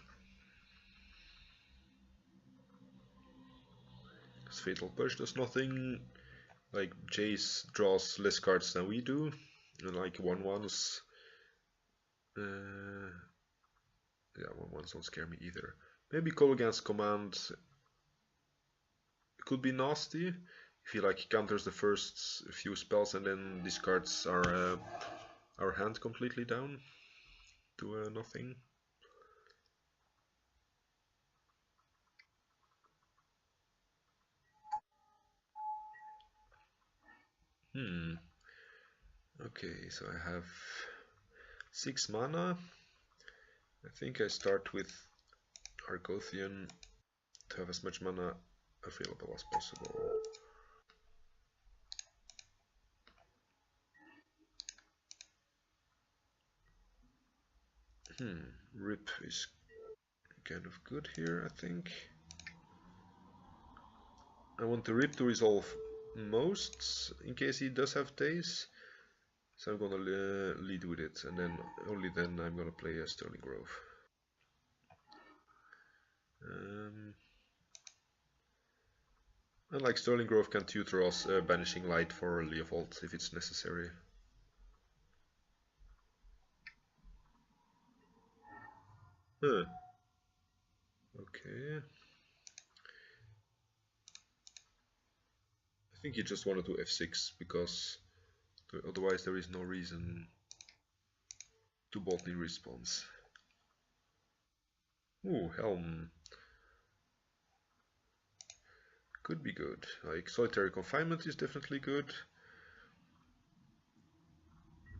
Because Fatal Push does nothing, like, Jace draws less cards than we do, and like 1/1s, yeah, 1/1s don't scare me either. Maybe Kolaghan's Command could be nasty if he like counters the first few spells and then discards our hand completely down to nothing. Okay, so I have 6 mana. I think I start with Argothian to have as much mana available as possible. Rip is kind of good here, I think. I want the Rip to resolve most, in case he does have Daze. So I'm gonna lead with it, and then only then I'm gonna play a Sterling Grove. And like Sterling Grove can tutor us Banishing Light for Leovold if it's necessary. Huh. Okay. I think he just wanted to F6 because otherwise there is no reason to boldly response. Ooh, Helm. Could be good. Like Solitary Confinement is definitely good.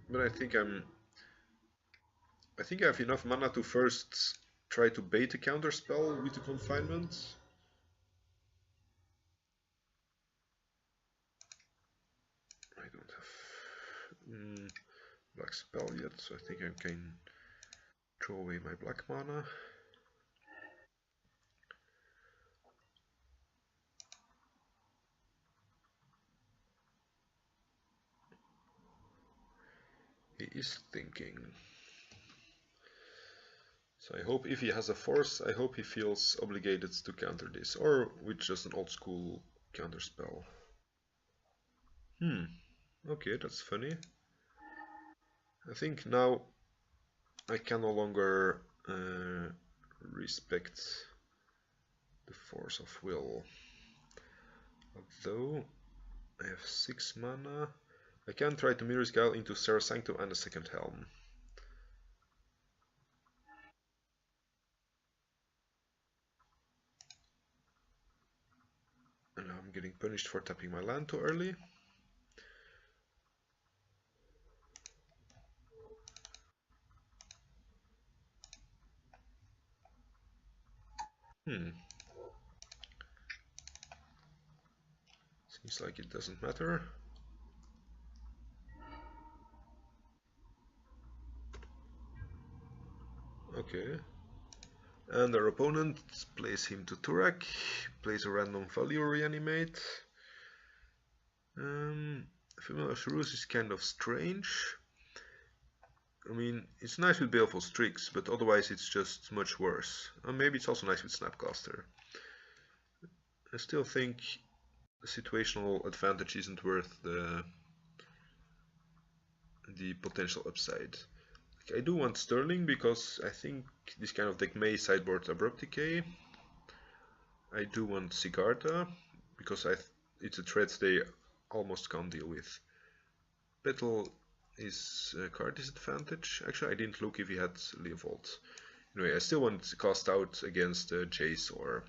But I think I have enough mana to first try to bait a counterspell with the confinement. I don't have black spell yet, so I think I can throw away my black mana. He is thinking. So I hope if he has a force, I hope he feels obligated to counter this, or with just an old school counter spell. Okay, that's funny. I think now I can no longer respect the force of will. Although I have 6 mana, I can try to Mirror's Guile into Serra Sanctum and a second Helm. And now I'm getting punished for tapping my land too early. Seems like it doesn't matter. Okay. And our opponent plays him to Turak, plays a random value reanimate. Familiar Ruse is kind of strange. I mean, it's nice with Baleful Strix, but otherwise it's just much worse. And maybe it's also nice with Snapcaster. I still think the situational advantage isn't worth the potential upside. Like, I do want Sterling because I think this kind of deck may sideboard Abrupt Decay. I do want Sigarda because it's a threat they almost can't deal with. Battle is a card disadvantage. Actually, I didn't look if he had Leovold. Anyway, I still want to cast out against Jace or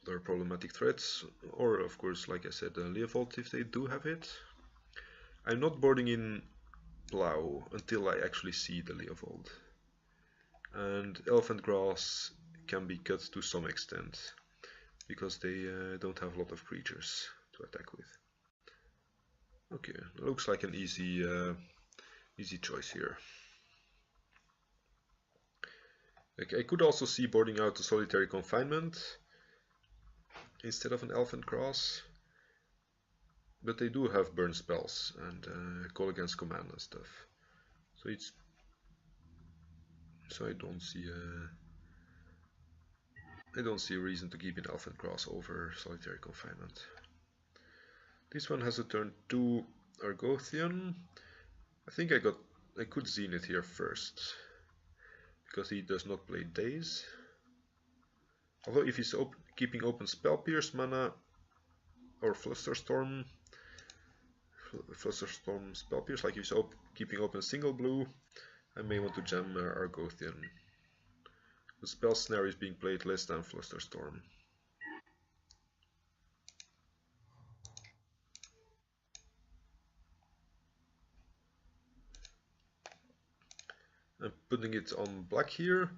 other problematic threats, or of course, like I said, Leovold if they do have it. I'm not boarding in Plow until I actually see the Leovold. And Elephant Grass can be cut to some extent, because they don't have a lot of creatures to attack with. Okay, looks like an easy choice here. Like, I could also see boarding out a Solitary Confinement instead of an Elephant Grass, but they do have burn spells and call against command and stuff. So I don't see a reason to keep an Elephant Grass over Solitary Confinement. This one has a turn 2 Argothian. I think I could Zenith here first, because he does not play Daze. Although if he's keeping open Spell Pierce mana or Flusterstorm Spell Pierce, like if he's keeping open single blue, I may want to jam Argothian. The Spell Snare is being played less than Flusterstorm. I'm putting it on black here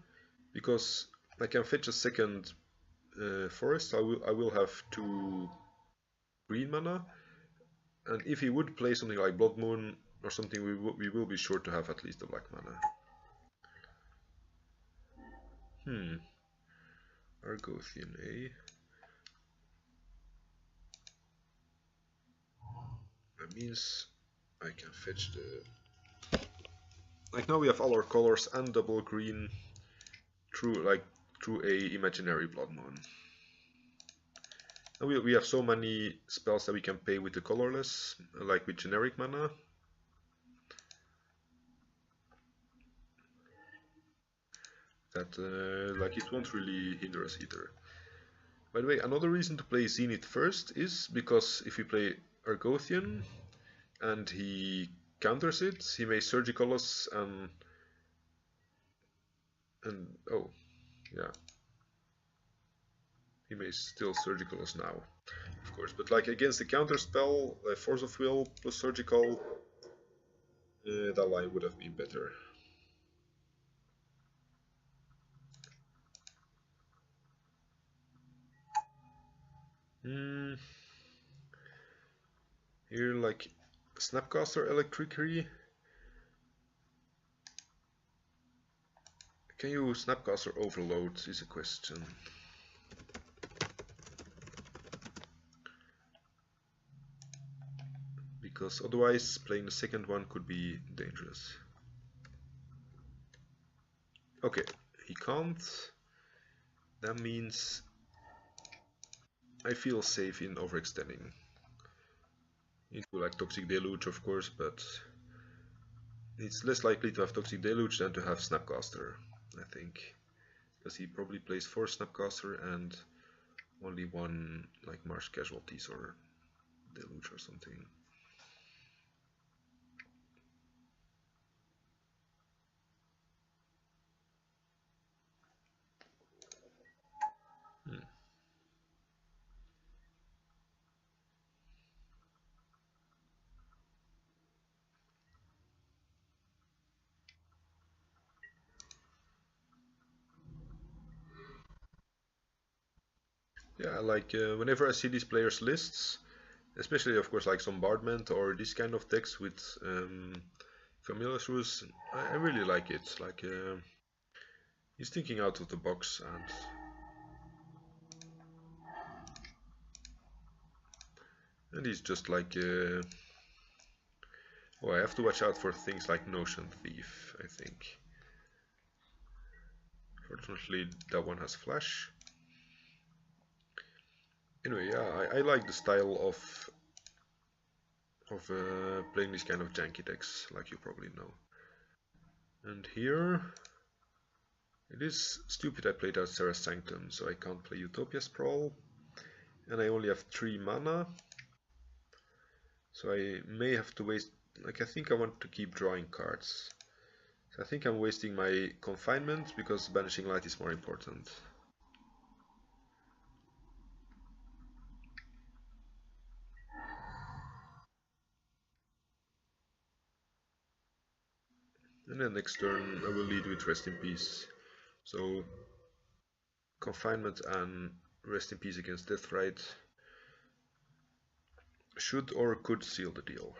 because I can fetch a second forest. So I will have 2 green mana, and if he would play something like Blood Moon or something, we will be sure to have at least a black mana. Argothian, eh? That means I can fetch the... Like, now we have all our colors and double green through a imaginary Blood Moon. And we have so many spells that we can pay with the colorless, like with generic mana. That like it won't really hinder us either. By the way, another reason to play Zenith first is because if we play Argothian and he counters it, he may Surgical us and oh yeah, he may still Surgical us now, of course. But like against the counter spell, Force of Will plus Surgical, that line would have been better. Here, like Snapcaster Electricity. Can you Snapcaster Overload is a question. Because otherwise playing the second one could be dangerous. Okay, he can't. That means I feel safe in overextending into like Toxic Deluge, of course, but it's less likely to have Toxic Deluge than to have Snapcaster, I think, because he probably plays 4 Snapcaster and only 1 like Marsh Casualties or Deluge or something. Hmm. Yeah, like whenever I see these players' lists, especially of course like Bombardment or this kind of decks with familiar rules, I really like it. Like he's thinking out of the box, and he's just like oh, I have to watch out for things like Notion Thief, I think. Fortunately, that one has flash. Anyway, yeah, I like the style of playing these kind of janky decks, like you probably know. And here, it is stupid I played out Serra's Sanctum, so I can't play Utopia Sprawl. And I only have 3 mana, so I may have to waste, like I think I want to keep drawing cards. So I think I'm wasting my confinement because Banishing Light is more important. And then next turn I will lead with Rest in Peace. So confinement and Rest in Peace against Deathrite should or could seal the deal.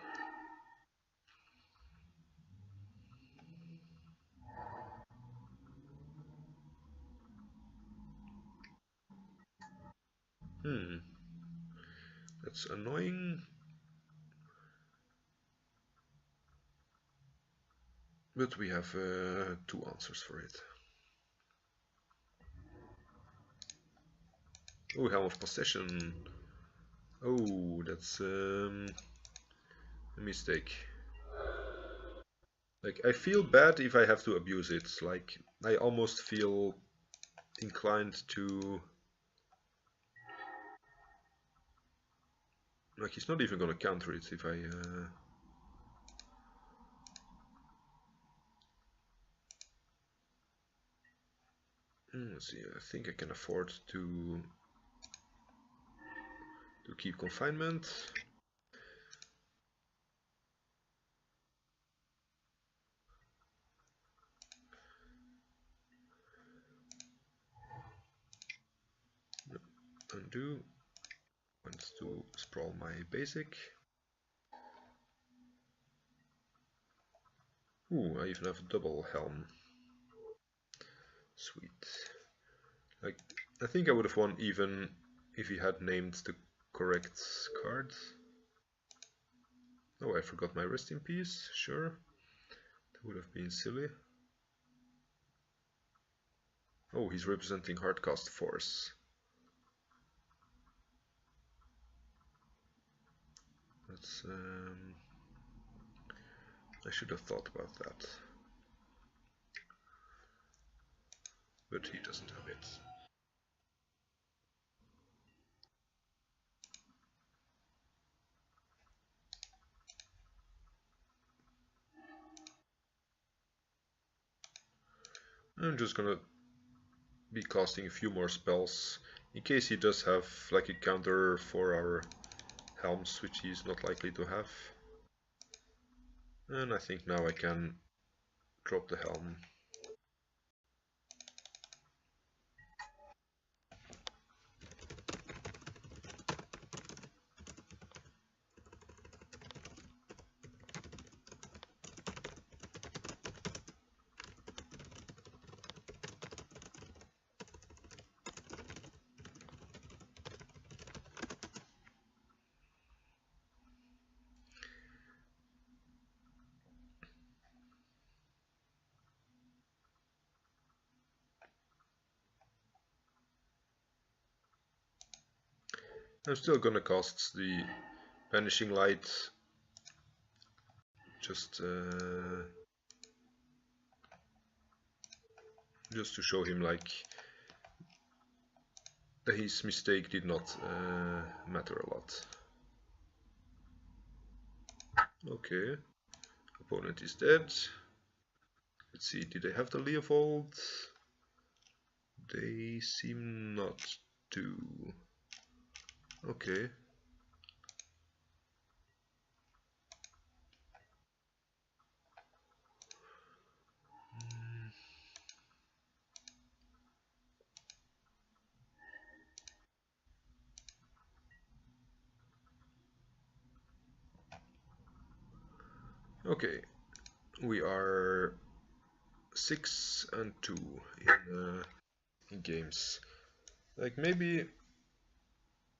That's annoying. But we have 2 answers for it. Oh, Helm of Possession. Oh, that's a mistake. Like, I feel bad if I have to abuse it. Like, I almost feel inclined to... Like, he's not even gonna counter it if I... Let's see, I think I can afford to keep confinement. Undo. Want to sprawl my basic. Ooh, I even have a double helm. Sweet. Like, I think I would have won even if he had named the correct cards. Oh, I forgot my Rest in Peace. Sure, that would have been silly. Oh, he's representing Hardcast Force. That's I should have thought about that, but he doesn't have it. I'm just gonna be casting a few more spells in case he does have like a counter for our helms, which he's not likely to have. And I think now I can drop the helm. I'm still gonna cast the Vanishing Light just to show him like that his mistake did not matter a lot. Okay, opponent is dead. Let's see, did they have the Leovold? They seem not to. Okay. Okay, we are 6-2 in games. Like maybe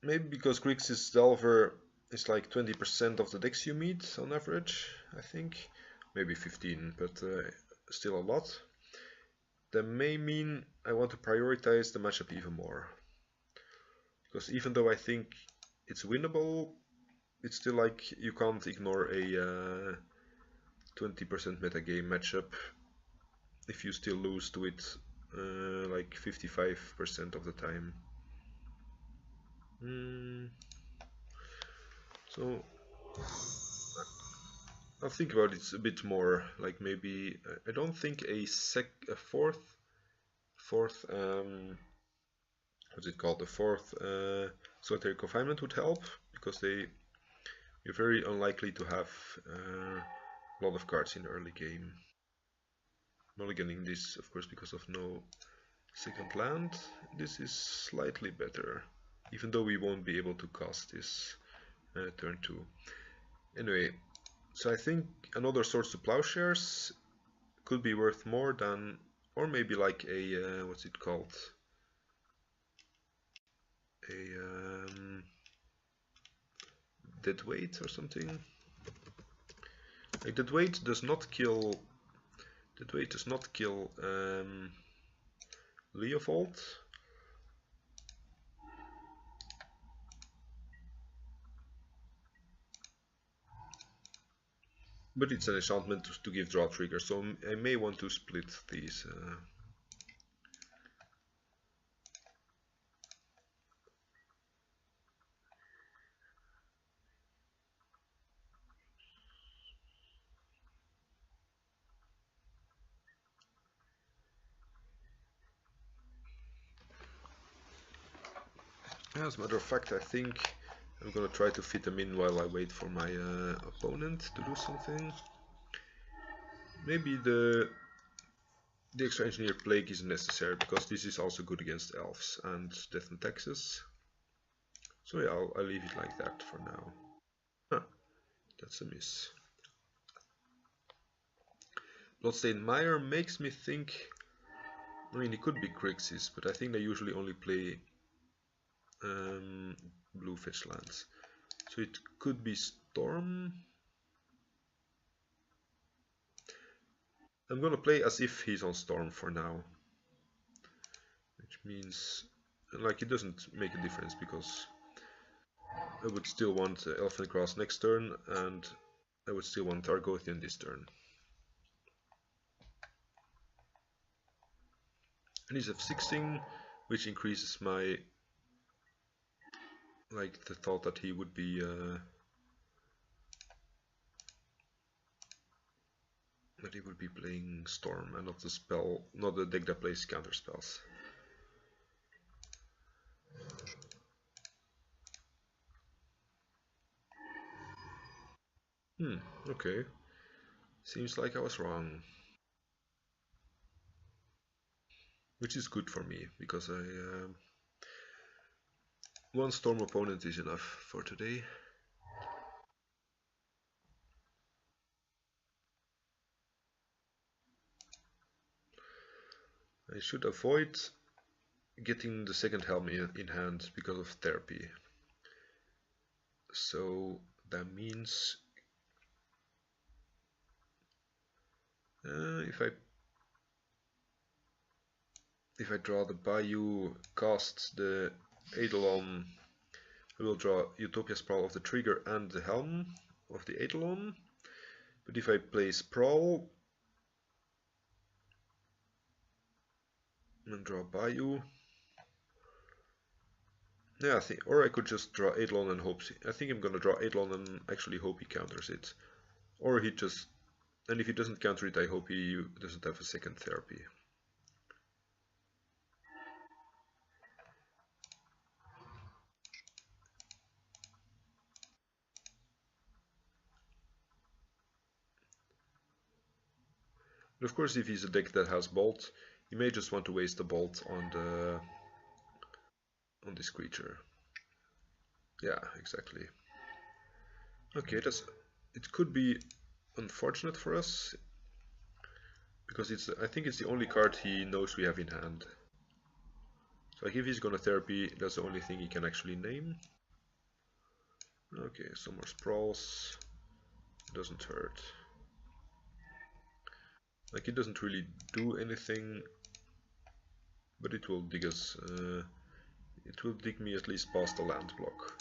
because Grixis Delver is like 20% of the decks you meet on average, I think. Maybe 15, but still a lot. That may mean I want to prioritize the matchup even more. Because even though I think it's winnable, it's still like you can't ignore a 20% metagame matchup if you still lose to it like 55% of the time. So I'll think about it a bit more. Like maybe I don't think a fourth what's it called, the fourth solitary confinement would help, because you're very unlikely to have a lot of cards in the early game. I'm only getting this, of course, because of no second land. This is slightly better, even though we won't be able to cast this turn 2. Anyway, so I think another Swords to Plowshares could be worth more than, or maybe like a what's it called? A dead weight or something. Like dead weight does not kill. Dead weight does not kill Leovold. But it's an enchantment to give draw trigger, so I may want to split these. As a matter of fact, I think I'm gonna try to fit them in while I wait for my opponent to do something. Maybe the extra engineer plague is necessary, because this is also good against elves and death and taxes. So yeah, I'll leave it like that for now. Huh, that's a miss. Bloodstained Mire makes me think. I mean, it could be Grixis, but I think they usually only play blue fetch lands. So it could be Storm. I'm gonna play as if he's on Storm for now. Which means, like, it doesn't make a difference, because I would still want Elfin Grass next turn, and I would still want Argothian this turn. And he's F16, which increases my, like, the thought that he would be playing Storm, and not the spell, not the deck that plays counter spells. Okay. Seems like I was wrong. Which is good for me, because one Storm opponent is enough for today. I should avoid getting the second helm in hand because of therapy. So that means if I draw the Bayou, cast the Eidolon, I will draw Utopia Sprawl of the trigger and the helm of the Eidolon. But if I play Sprawl and draw Bayou, yeah, or I could just draw Eidolon and hope. I think I'm gonna draw Eidolon and actually hope he counters it, or he just. And if he doesn't counter it, I hope he doesn't have a second therapy. But of course, if he's a deck that has Bolt, he may just want to waste the Bolt on this creature. Yeah, exactly. Okay, it could be unfortunate for us because I think it's the only card he knows we have in hand. So like if he's gonna therapy, that's the only thing he can actually name. Okay, some more sprawls. Doesn't hurt. Like it doesn't really do anything, but it will dig us. It will dig me at least past the land block.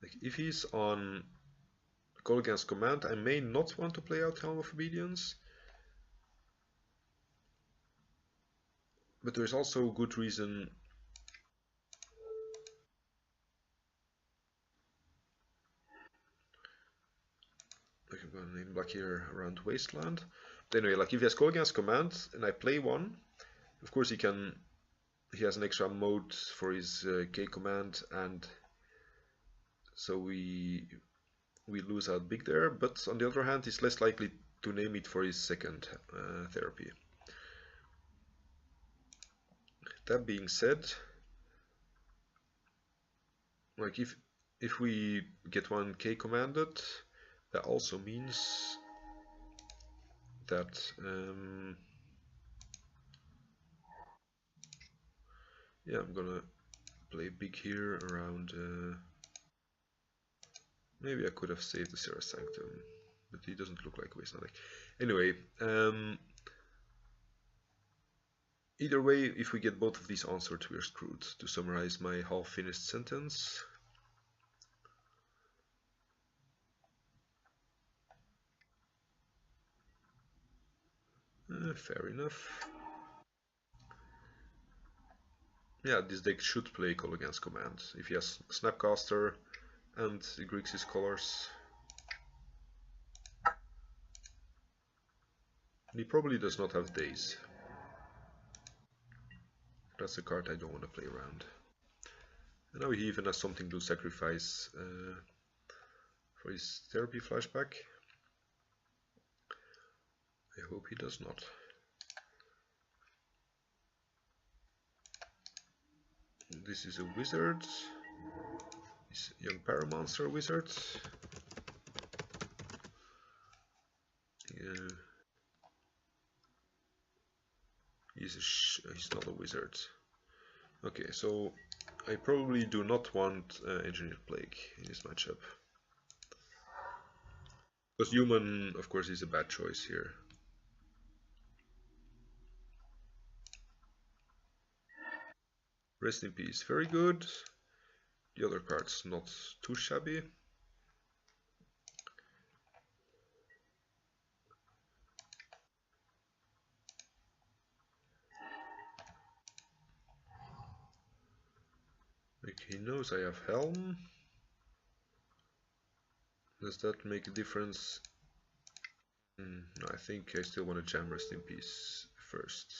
Like if he's on Call Against Command, I may not want to play out Helm of Obedience. But there is also good reason. Like I'm gonna name black here around Wasteland. But anyway, like if he has Call Against Command and I play one, of course he has an extra mode for his K command, and so we lose out big there. But on the other hand, he's less likely to name it for his second therapy. That being said, like if we get one K commanded, that also means that yeah, I'm gonna play big here around. Maybe I could have saved the Serra Sanctum, but he doesn't look like Wasteland. Anyway, either way, if we get both of these answered, we're screwed. To summarize my half-finished sentence. Fair enough. Yeah, this deck should play Call Against Command. If he has Snapcaster and Grixis colors. He probably does not have Daze. That's a card I don't want to play around. And now he even has something to sacrifice for his therapy flashback. I hope he does not. This is a wizard. This young Paramonster wizard. Yeah. He's not a wizard. Okay, so I probably do not want Engineered Plague in this matchup. Because human, of course, is a bad choice here. Rest in peace, very good. The other card's not too shabby. Like he knows I have Helm. Does that make a difference? No, I think I still want to jam Rest in Peace first.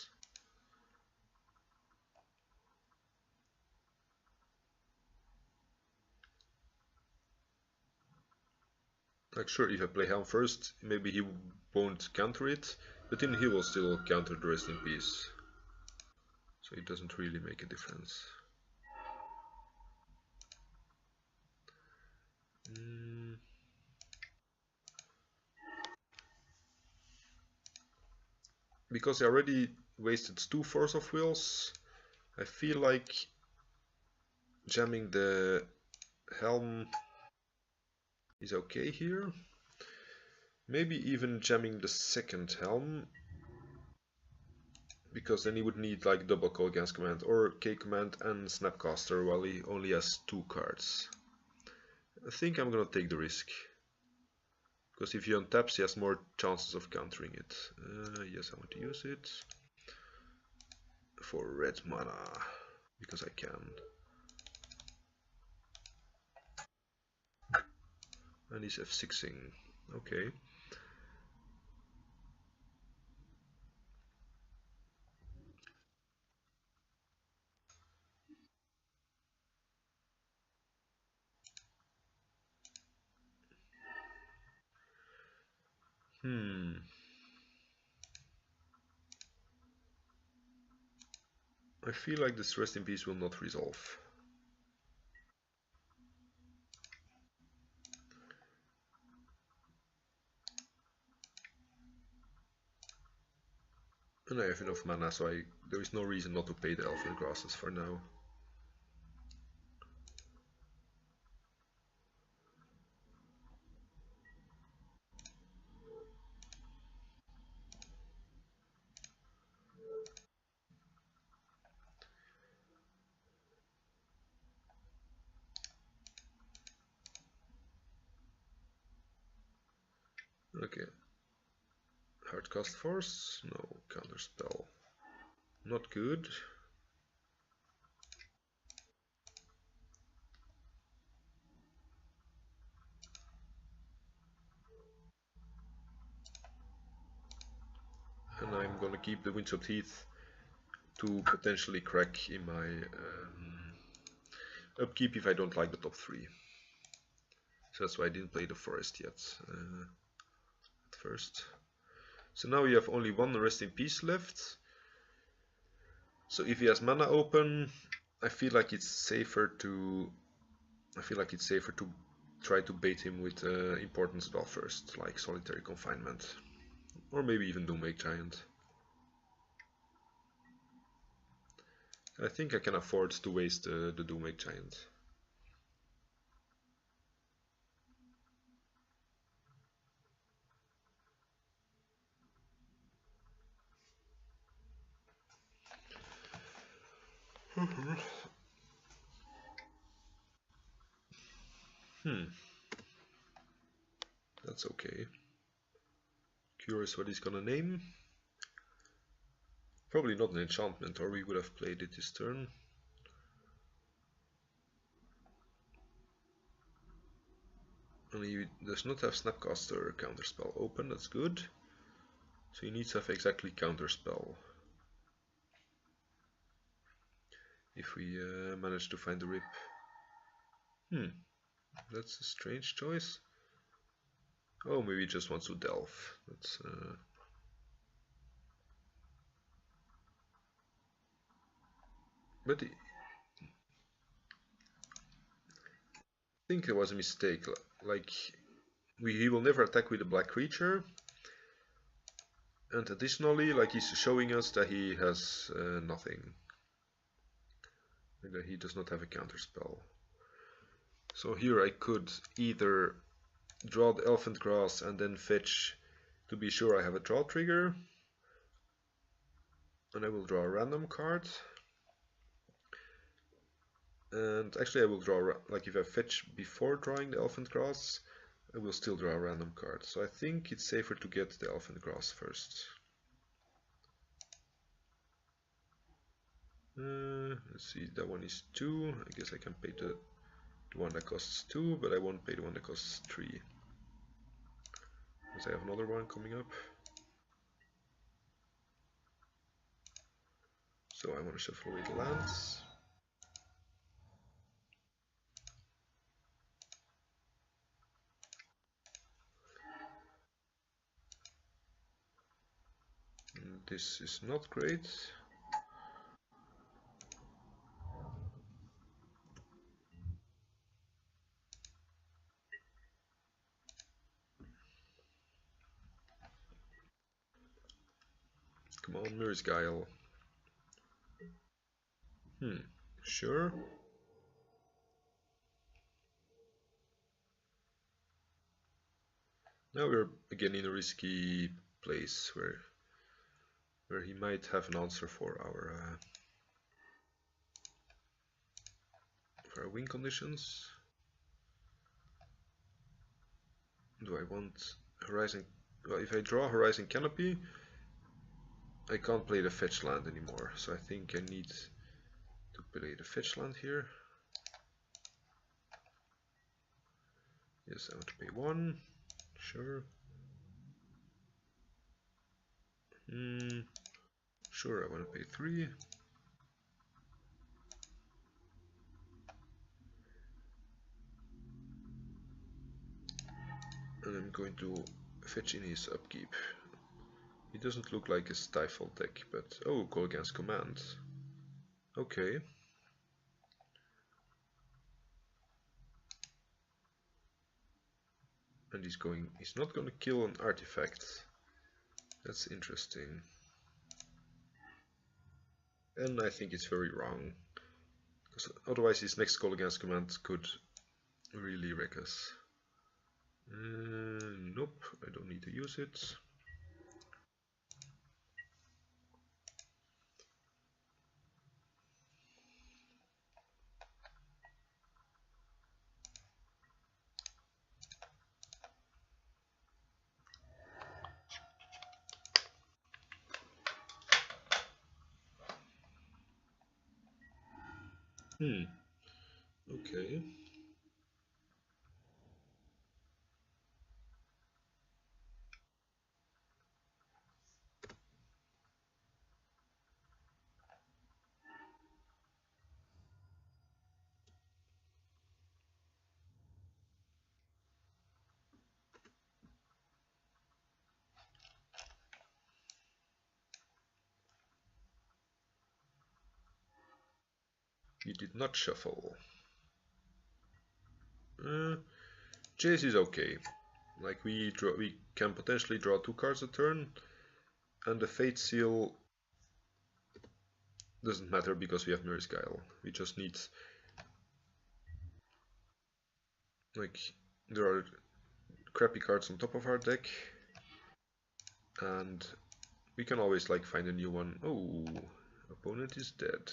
Like sure, if I play Helm first, maybe he won't counter it, but then he will still counter the Rest in Peace. So it doesn't really make a difference. Because I already wasted 2 Force of Wills, I feel like jamming the Helm is okay here. Maybe even jamming the second Helm, because then he would need like double call against command or K command and Snapcaster while he only has 2 cards. I think I'm gonna take the risk. Because if he untaps, he has more chances of countering it. Yes, I want to use it for red mana because I can. And he's F6ing. Okay. I feel like this Rest in Peace will not resolve. And I have enough mana, so there is no reason not to pay the Elfin Grasses for now. Okay. Hardcast Force? No. Counterspell. Not good. And I'm gonna keep the Windswept Heath to potentially crack in my upkeep if I don't like the top 3. So that's why I didn't play the Forest yet at first. So now we have only 1 Rest in Peace left. So if he has mana open, I feel like it's safer to try to bait him with important stuff first, like Solitary Confinement, or maybe even Doomwake Giant. I think I can afford to waste the Doomwake Giant. That's okay. Curious what he's gonna name. Probably not an enchantment, or we would have played it this turn. And he does not have Snapcaster Counterspell open, that's good. So he needs to have exactly Counterspell. If we manage to find the rip. That's a strange choice. Oh, maybe he just wants to delve. That's but I think there was a mistake. Like he will never attack with a black creature, and additionally, like he's showing us that he has nothing, that he does not have a counter spell. So here I could either draw the Elephant Grass and then fetch to be sure I have a draw trigger, and I will draw a random card. And actually I will draw, like if I fetch before drawing the Elephant Grass, I will still draw a random card. So I think it's safer to get the Elephant Grass first. Let's see, that one is 2. I guess I can pay the one that costs 2, but I won't pay the one that costs 3. Because I have another one coming up. So I want to shuffle away the lands. And this is not great. Come on, Mirror's Guile. Sure. Now we're again in a risky place where where he might have an answer for our win conditions. Do I want Horizon? Well, if I draw Horizon Canopy, I can't play the fetch land anymore, so I think I need to play the fetch land here. Yes, I want to pay 1. Sure. Sure, I want to pay 3. And I'm going to fetch in his upkeep. He doesn't look like a stifled deck, but oh, call against command. Okay. And he's not going to kill an artifact. That's interesting. And I think it's very wrong. Because otherwise his next call against command could really wreck us. Nope, I don't need to use it. Okay. He did not shuffle. Chase is okay. Like we can potentially draw 2 cards a turn, and the Fate Seal doesn't matter because we have Mirror's Guile. We just need, like, there are crappy cards on top of our deck, and we can always like find a new one. Oh, opponent is dead.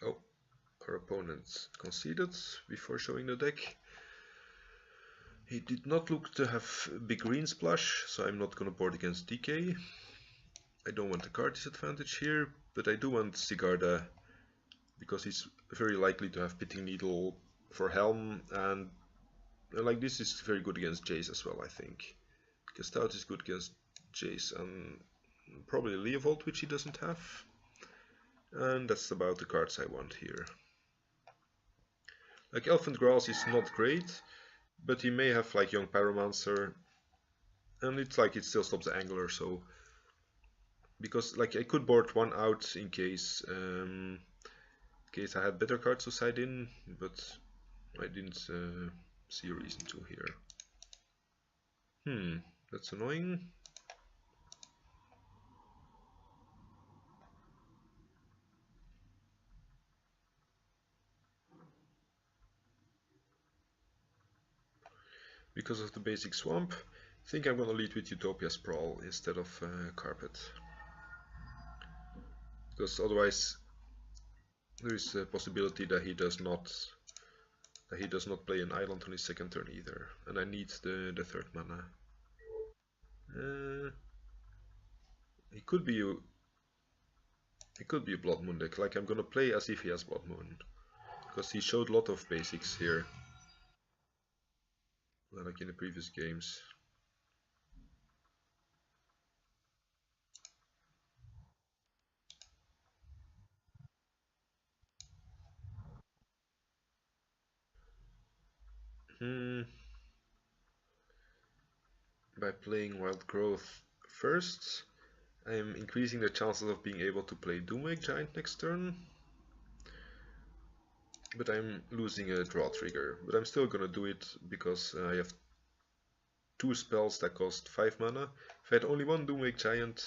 Oh, our opponent conceded before showing the deck. He did not look to have big green splash, so I'm not gonna board against DK. I don't want the card disadvantage here, but I do want Sigarda because he's very likely to have Pitting Needle for Helm, and like this is very good against Jace as well, I think. Because Stout is good against Jace and probably Leovold, which he doesn't have. And that's about the cards I want here. Like Elephant Grass is not great, but he may have like Young Pyromancer, and it's like it still stops the Angler, so because like I could board 1 out in case I had better cards to side in, but I didn't see a reason to here. That's annoying. Because of the basic swamp, I think I'm gonna lead with Utopia Sprawl instead of Carpet. Because otherwise there is a possibility that he does not play an island on his second turn either, and I need the 3rd mana. It could be a Blood Moon deck. Like I'm gonna play as if he has Blood Moon, because he showed a lot of basics here, like in the previous games. By playing Wild Growth first, I am increasing the chances of being able to play Doomwake Giant next turn. but I'm losing a draw trigger. But I'm still gonna do it because I have 2 spells that cost 5 mana. If I had only one Doomwake Giant,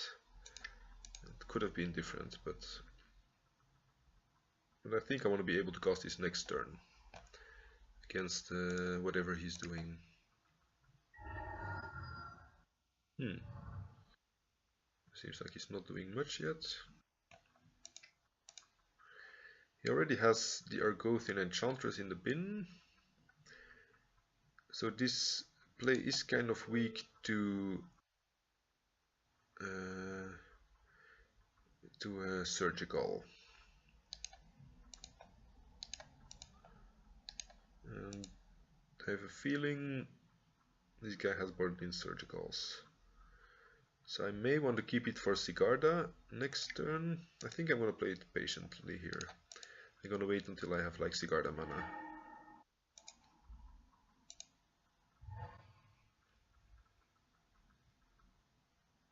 it could have been different, but I think I want to be able to cast this next turn against whatever he's doing. Seems like he's not doing much yet. He already has the Argothian Enchantress in the bin. So this play is kind of weak to Surgical. And I have a feeling this guy has board in Surgicals. So I may want to keep it for Sigarda next turn. I think I'm going to play it patiently here. I'm going to wait until I have like Sigarda mana.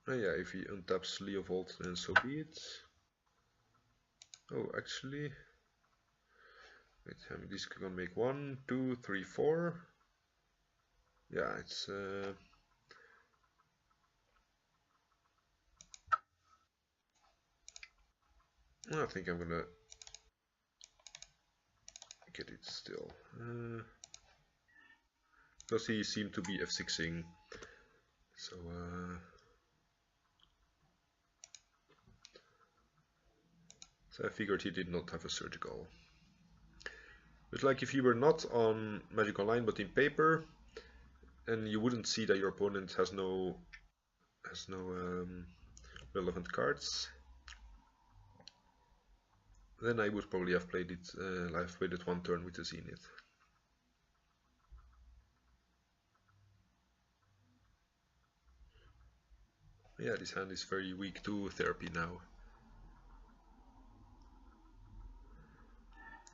Oh yeah, if he untaps Leovold, then so be it. Oh, actually, wait, this is gonna make 1, 2, 3, 4. Yeah, it's I think I'm gonna get it still. Because he seemed to be F6ing. So I figured he did not have a Surgical. But like if you were not on Magic Online but in paper, and you wouldn't see that your opponent has no relevant cards, then I would probably have played it. I've played it one turn with the Zenith. Yeah, this hand is very weak to therapy now.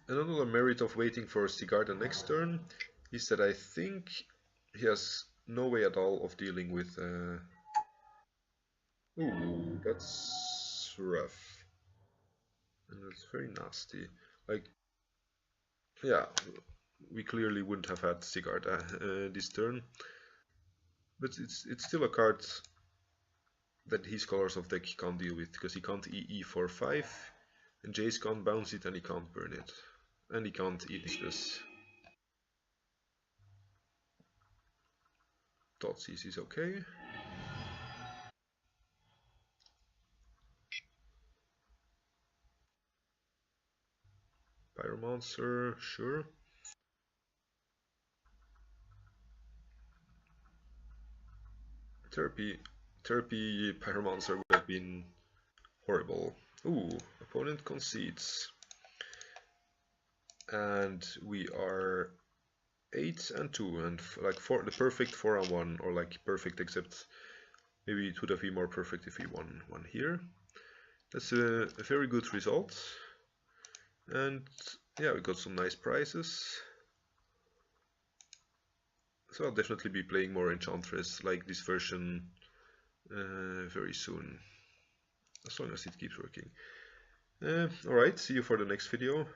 Another merit of waiting for Sigarda next turn is that I think he has no way at all of dealing with. Ooh, that's rough. And that's very nasty. Like, yeah, we clearly wouldn't have had Sigarda this turn. But it's still a card that his colors of deck can't deal with, because he can't EE for 5, and Jace can't bounce it and he can't burn it. And he can't eat this. Thoughtseize is okay. Pyromancer, sure. Therapy Pyromancer would have been horrible. Ooh, opponent concedes. And we are 8 and 2, and like the perfect 4 and 1, or like perfect, except maybe it would have been more perfect if we won one here. That's a very good result. And yeah, we got some nice prizes. So I'll definitely be playing more Enchantress, like this version, very soon. As long as it keeps working. Alright, see you for the next video.